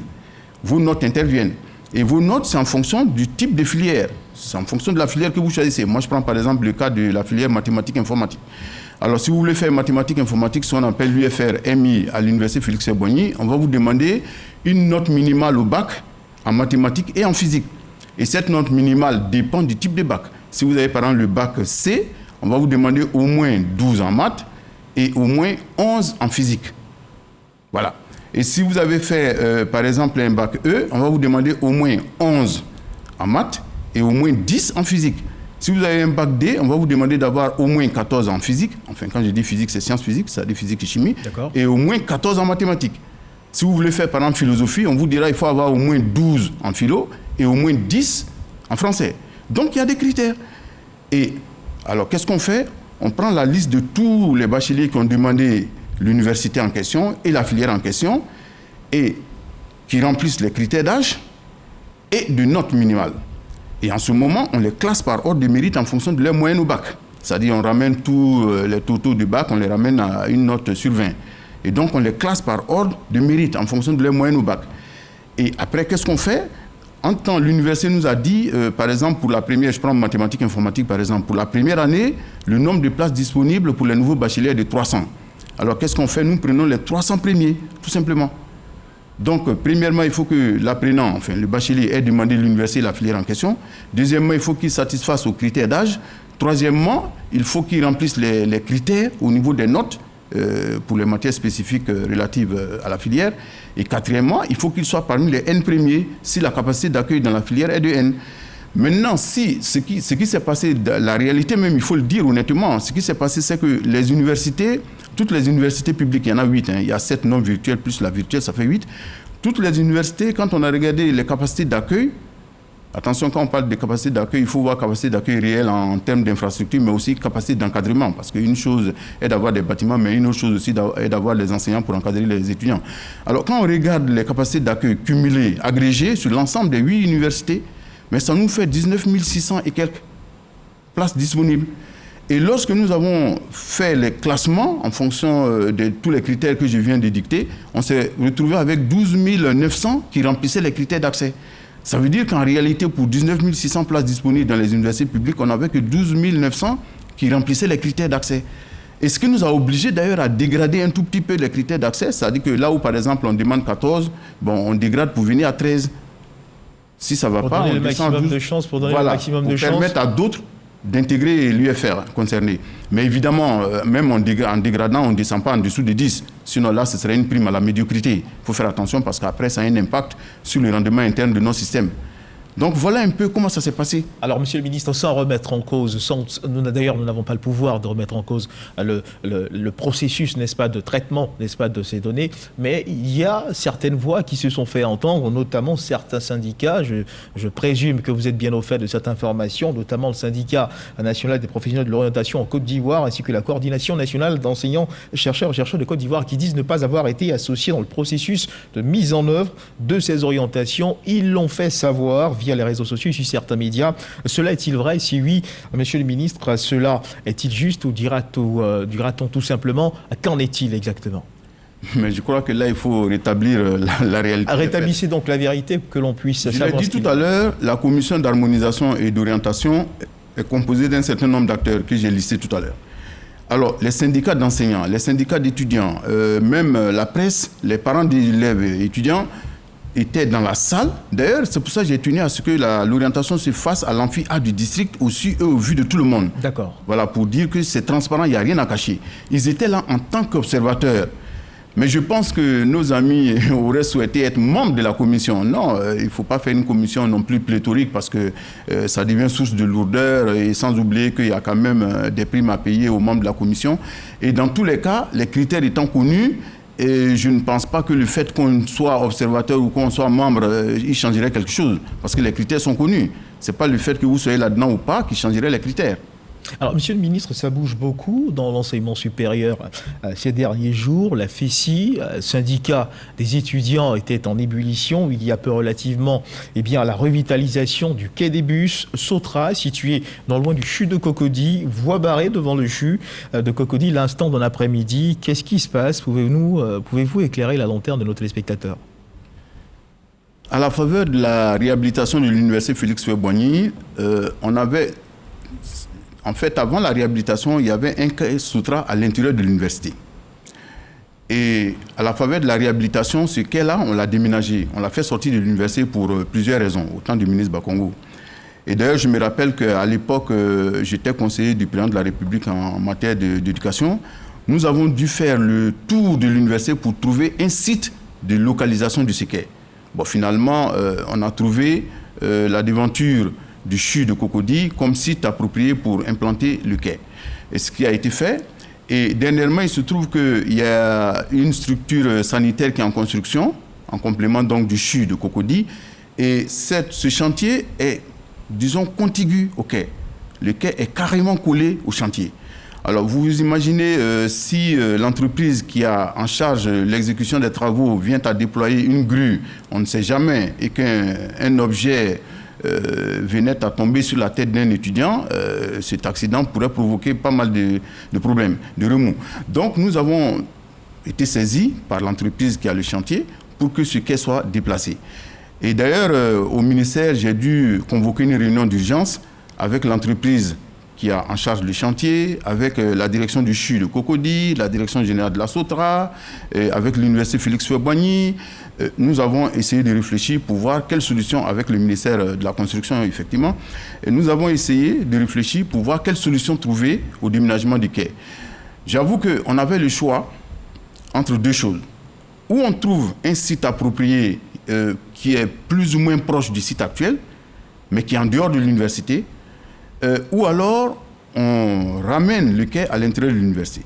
S11: Vos notes interviennent. Et vos notes, c'est en fonction du type de filière. C'est en fonction de la filière que vous choisissez. Moi, je prends par exemple le cas de la filière mathématiques informatique. Alors, si vous voulez faire mathématiques informatiques, ce qu'on appelle l'UFR MI à l'université Félix-Houphouët-Boigny, on va vous demander une note minimale au bac en mathématiques et en physique. Et cette note minimale dépend du type de bac. Si vous avez par exemple le bac C, on va vous demander au moins 12 en maths et au moins 11 en physique. Voilà. Et si vous avez fait, par exemple, un bac E, on va vous demander au moins 11 en maths et au moins 10 en physique. Si vous avez un bac D, on va vous demander d'avoir au moins 14 en physique. Enfin, quand je dis physique, c'est sciences physiques, c'est-à-dire physique et chimie. Et au moins 14 en mathématiques. Si vous voulez faire, par exemple, philosophie, on vous dira qu'il faut avoir au moins 12 en philo et au moins 10 en français. Donc, il y a des critères. Et alors, qu'est-ce qu'on fait? On prend la liste de tous les bacheliers qui ont demandé l'université en question et la filière en question et qui remplissent les critères d'âge et de notes minimales. Et en ce moment, on les classe par ordre de mérite en fonction de leur moyenne au bac. C'est-à-dire on ramène tous les totaux du bac, on les ramène à une note sur 20. Et donc on les classe par ordre de mérite en fonction de leur moyenne au bac. Et après, qu'est-ce qu'on fait? En temps, l'université nous a dit, par exemple, pour la première, je prends mathématiques, informatique par exemple, pour la première année, le nombre de places disponibles pour les nouveaux bacheliers est de 300. Alors qu'est-ce qu'on fait? Nous prenons les 300 premiers, tout simplement. Donc, premièrement, il faut que l'apprenant, enfin le bachelier, ait demandé à l'université la filière en question. Deuxièmement, il faut qu'il satisfasse aux critères d'âge. Troisièmement, il faut qu'il remplisse les critères au niveau des notes pour les matières spécifiques relatives à la filière. Et quatrièmement, il faut qu'il soit parmi les N premiers si la capacité d'accueil dans la filière est de N. Maintenant, si ce qui s'est passé, la réalité même, il faut le dire honnêtement, ce qui s'est passé, c'est que les universités, toutes les universités publiques, il y en a 8, il y a 7 non virtuelles plus la virtuelle, ça fait 8. Toutes les universités, quand on a regardé les capacités d'accueil, attention, quand on parle de capacité d'accueil, il faut voir capacité d'accueil réelle en termes d'infrastructure, mais aussi capacité d'encadrement. Parce qu'une chose est d'avoir des bâtiments, mais une autre chose aussi est d'avoir les enseignants pour encadrer les étudiants. Alors, quand on regarde les capacités d'accueil cumulées, agrégées sur l'ensemble des 8 universités, mais ça nous fait 19 600 et quelques places disponibles. Et lorsque nous avons fait les classements en fonction de tous les critères que je viens de dicter, on s'est retrouvé avec 12 900 qui remplissaient les critères d'accès. Ça veut dire qu'en réalité, pour 19 600 places disponibles dans les universités publiques, on n'avait que 12 900 qui remplissaient les critères d'accès. Et ce qui nous a obligés d'ailleurs à dégrader un tout petit peu les critères d'accès, c'est-à-dire que là où par exemple on demande 14, bon, on dégrade pour venir à 13. Si ça ne va pas, on descend à 12.
S1: Pour donner le maximum de chance.
S11: Permettre à d'autres d'intégrer l'UFR concerné. Mais évidemment, même en dégradant, on ne descend pas en dessous de 10. Sinon là, ce serait une prime à la médiocrité. Il faut faire attention parce qu'après, ça a un impact sur le rendement interne de nos systèmes. Donc voilà un peu comment ça s'est passé.
S1: Alors, Monsieur le Ministre, sans remettre en cause, d'ailleurs nous n'avons pas le pouvoir de remettre en cause le processus, n'est-ce pas, de traitement, n'est-ce pas, de ces données, mais il y a certaines voix qui se sont fait entendre, notamment certains syndicats. Je présume que vous êtes bien au fait de cette information, notamment le syndicat national des professionnels de l'orientation en Côte d'Ivoire, ainsi que la coordination nationale d'enseignants, chercheurs de Côte d'Ivoire, qui disent ne pas avoir été associés dans le processus de mise en œuvre de ces orientations. Ils l'ont fait savoir via les réseaux sociaux et sur certains médias. Cela est-il vrai? Si oui, Monsieur le Ministre, cela est-il juste ou dira-t-on tout simplement, qu'en est-il exactement?
S11: Mais je crois que là, il faut rétablir la réalité.
S1: Rétablissez donc la vérité pour que l'on puisse savoir.
S11: Je l'ai dit tout à l'heure, la commission d'harmonisation et d'orientation est composée d'un certain nombre d'acteurs que j'ai listés tout à l'heure. Alors, les syndicats d'enseignants, les syndicats d'étudiants, même la presse, les parents d'élèves et étudiants, étaient dans la salle. D'ailleurs, c'est pour ça que j'ai tenu à ce que l'orientation se fasse à l'amphi A du district, aussi au vu de tout le monde.
S1: D'accord.
S11: Voilà, pour dire que c'est transparent, il n'y a rien à cacher. Ils étaient là en tant qu'observateurs. Mais je pense que nos amis auraient souhaité être membres de la commission. Non, il ne faut pas faire une commission non plus pléthorique parce que ça devient source de lourdeur et sans oublier qu'il y a quand même des primes à payer aux membres de la commission. Et dans tous les cas, les critères étant connus, et je ne pense pas que le fait qu'on soit observateur ou qu'on soit membre, il changerait quelque chose. Parce que les critères sont connus. Ce n'est pas le fait que vous soyez là-dedans ou pas qui changerait les critères.
S1: Alors, Monsieur le Ministre, ça bouge beaucoup dans l'enseignement supérieur ces derniers jours. La FESI, syndicat des étudiants, était en ébullition. Il y a peu relativement à la revitalisation du quai des bus Sotra, situé non loin du CHU de Cocody, voie barrée devant le CHU de Cocody, l'instant de l'après-midi. Qu'est-ce qui se passe? Pouvez-vous éclairer la lanterne de nos téléspectateurs?
S11: À la faveur de la réhabilitation de l'université Félix Houphouët-Boigny, on avait... En fait, avant la réhabilitation, il y avait un quai Sotra à l'intérieur de l'université. Et à la faveur de la réhabilitation, ce quai-là, on l'a déménagé. On l'a fait sortir de l'université pour plusieurs raisons, au temps du ministre Bakongo. Et d'ailleurs, je me rappelle qu'à l'époque, j'étais conseiller du président de la République en matière d'éducation. Nous avons dû faire le tour de l'université pour trouver un site de localisation de ce quai. Bon, finalement, on a trouvé la devanture du CHU de Cocody comme site approprié pour implanter le quai. Et ce qui a été fait. Et dernièrement, il se trouve qu'il y a une structure sanitaire qui est en construction, en complément donc du CHU de Cocody. Et ce chantier est, disons, contigu au quai. Le quai est carrément collé au chantier. Alors, vous vous imaginez si l'entreprise qui a en charge l'exécution des travaux vient à déployer une grue, on ne sait jamais, et qu'un objet venait à tomber sur la tête d'un étudiant, cet accident pourrait provoquer pas mal de problèmes, de remous. Donc nous avons été saisis par l'entreprise qui a le chantier pour que ce quai soit déplacé. Et d'ailleurs, au ministère, j'ai dû convoquer une réunion d'urgence avec l'entreprise qui a en charge le chantier, avec la direction du CHU de Cocody, la direction générale de la SOTRA, avec l'université Félix Houphouët-Boigny. Nous avons essayé de réfléchir pour voir quelle solution, avec le ministère de la Construction, effectivement, et nous avons essayé de réfléchir pour voir quelle solution trouver au déménagement du quai. J'avoue qu'on avait le choix entre deux choses. Ou on trouve un site approprié qui est plus ou moins proche du site actuel, mais qui est en dehors de l'université, ou alors on ramène le quai à l'intérieur de l'université.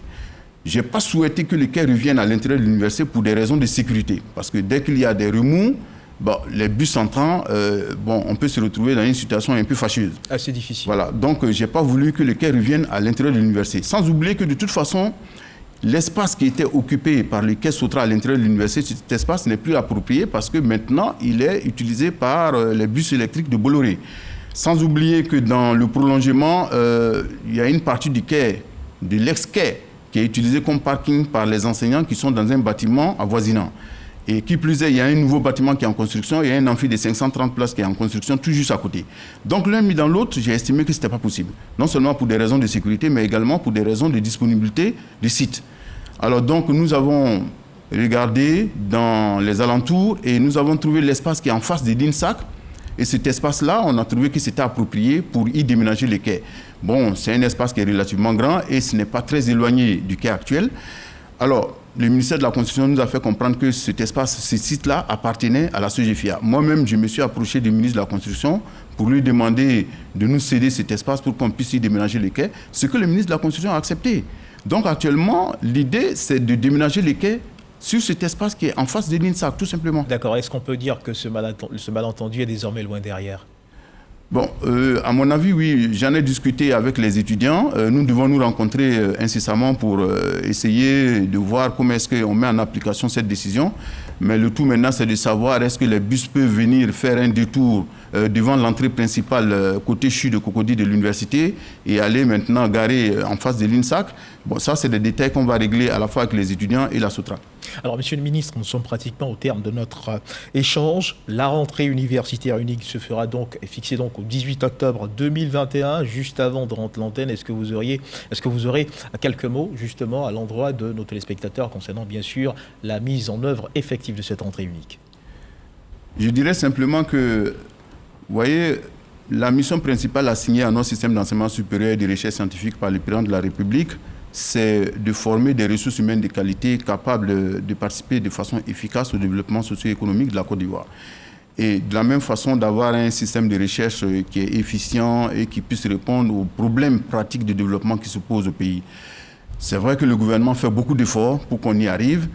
S11: Je n'ai pas souhaité que le quai revienne à l'intérieur de l'université pour des raisons de sécurité, parce que dès qu'il y a des remous, les bus entrants, on peut se retrouver dans une situation un peu fâcheuse.
S1: Assez difficile.
S11: Voilà, donc je n'ai pas voulu que le quai revienne à l'intérieur de l'université, sans oublier que de toute façon, l'espace qui était occupé par le quai SOTRA à l'intérieur de l'université, cet espace n'est plus approprié parce que maintenant, il est utilisé par les bus électriques de Bolloré. Sans oublier que dans le prolongement, il y a une partie du quai, de l'ex-quai, qui est utilisée comme parking par les enseignants qui sont dans un bâtiment avoisinant. Et qui plus est, il y a un nouveau bâtiment qui est en construction, il y a un amphi de 530 places qui est en construction tout juste à côté. Donc l'un mis dans l'autre, j'ai estimé que ce n'était pas possible. Non seulement pour des raisons de sécurité, mais également pour des raisons de disponibilité du site. Alors donc nous avons regardé dans les alentours et nous avons trouvé l'espace qui est en face de l'INSAC. Et cet espace-là, on a trouvé que c'était approprié pour y déménager les quais. Bon, c'est un espace qui est relativement grand et ce n'est pas très éloigné du quai actuel. Alors, le ministère de la Construction nous a fait comprendre que cet espace, ce site-là appartenait à la SOGEFIA. Moi-même, je me suis approché du ministre de la Construction pour lui demander de nous céder cet espace pour qu'on puisse y déménager les quais, ce que le ministre de la Construction a accepté. Donc actuellement, l'idée, c'est de déménager les quais sur cet espace qui est en face de l'INSAC, tout simplement.
S1: D'accord. Est-ce qu'on peut dire que ce malentendu est désormais loin derrière ?
S11: Bon, à mon avis, oui. J'en ai discuté avec les étudiants. Nous devons nous rencontrer incessamment pour essayer de voir comment est-ce qu'on met en application cette décision. Mais le tout maintenant, c'est de savoir est-ce que les bus peuvent venir faire un détour devant l'entrée principale côté CHU de Cocody de l'université et aller maintenant garer en face de l'INSAC. Bon, ça, c'est des détails qu'on va régler à la fois avec les étudiants et la SOTRA.
S1: Alors, Monsieur le Ministre, nous sommes pratiquement au terme de notre échange. La rentrée universitaire unique se fera donc, est fixée donc au 18 octobre 2021, juste avant de rentrer l'antenne. Est-ce que vous aurez quelques mots justement à l'endroit de nos téléspectateurs concernant bien sûr la mise en œuvre effective de cette rentrée unique?
S11: Je dirais simplement que, vous voyez, la mission principale assignée à notre système d'enseignement supérieur et de recherche scientifique par le président de la République, c'est de former des ressources humaines de qualité capables de participer de façon efficace au développement socio-économique de la Côte d'Ivoire. Et de la même façon, d'avoir un système de recherche qui est efficient et qui puisse répondre aux problèmes pratiques de développement qui se posent au pays. C'est vrai que le gouvernement fait beaucoup d'efforts pour qu'on y arrive.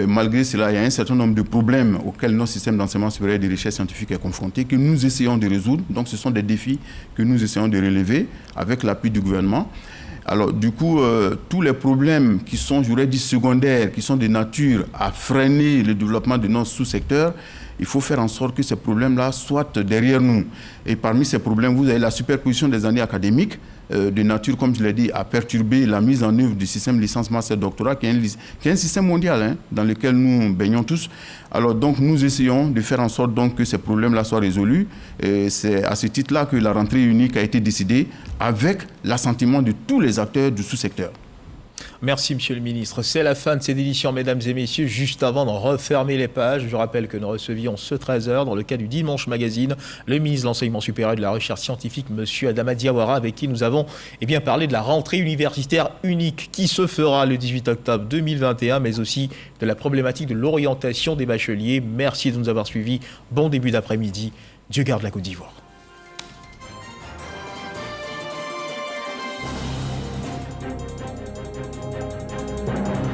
S11: Malgré cela, il y a un certain nombre de problèmes auxquels notre système d'enseignement supérieur et de recherche scientifique est confronté, que nous essayons de résoudre. Donc ce sont des défis que nous essayons de relever avec l'appui du gouvernement. Alors, du coup, tous les problèmes qui sont, j'aurais dit, secondaires, qui sont de nature à freiner le développement de notre sous-secteur, il faut faire en sorte que ces problèmes-là soient derrière nous. Et parmi ces problèmes, vous avez la superposition des années académiques, de nature, comme je l'ai dit, à perturber la mise en œuvre du système licence, master, doctorat, qui est un système mondial dans lequel nous baignons tous. Alors donc, nous essayons de faire en sorte donc, que ces problèmes-là soient résolus. Et c'est à ce titre-là que la rentrée unique a été décidée avec l'assentiment de tous les acteurs du sous-secteur.
S1: Merci, Monsieur le Ministre. C'est la fin de cette édition, mesdames et messieurs. Juste avant de refermer les pages, je rappelle que nous recevions ce 13h, dans le cadre du Dimanche Magazine, le ministre de l'Enseignement supérieur et de la Recherche scientifique, Monsieur Adama Diawara, avec qui nous avons parlé de la rentrée universitaire unique qui se fera le 18 octobre 2021, mais aussi de la problématique de l'orientation des bacheliers. Merci de nous avoir suivis. Bon début d'après-midi. Dieu garde la Côte d'Ivoire.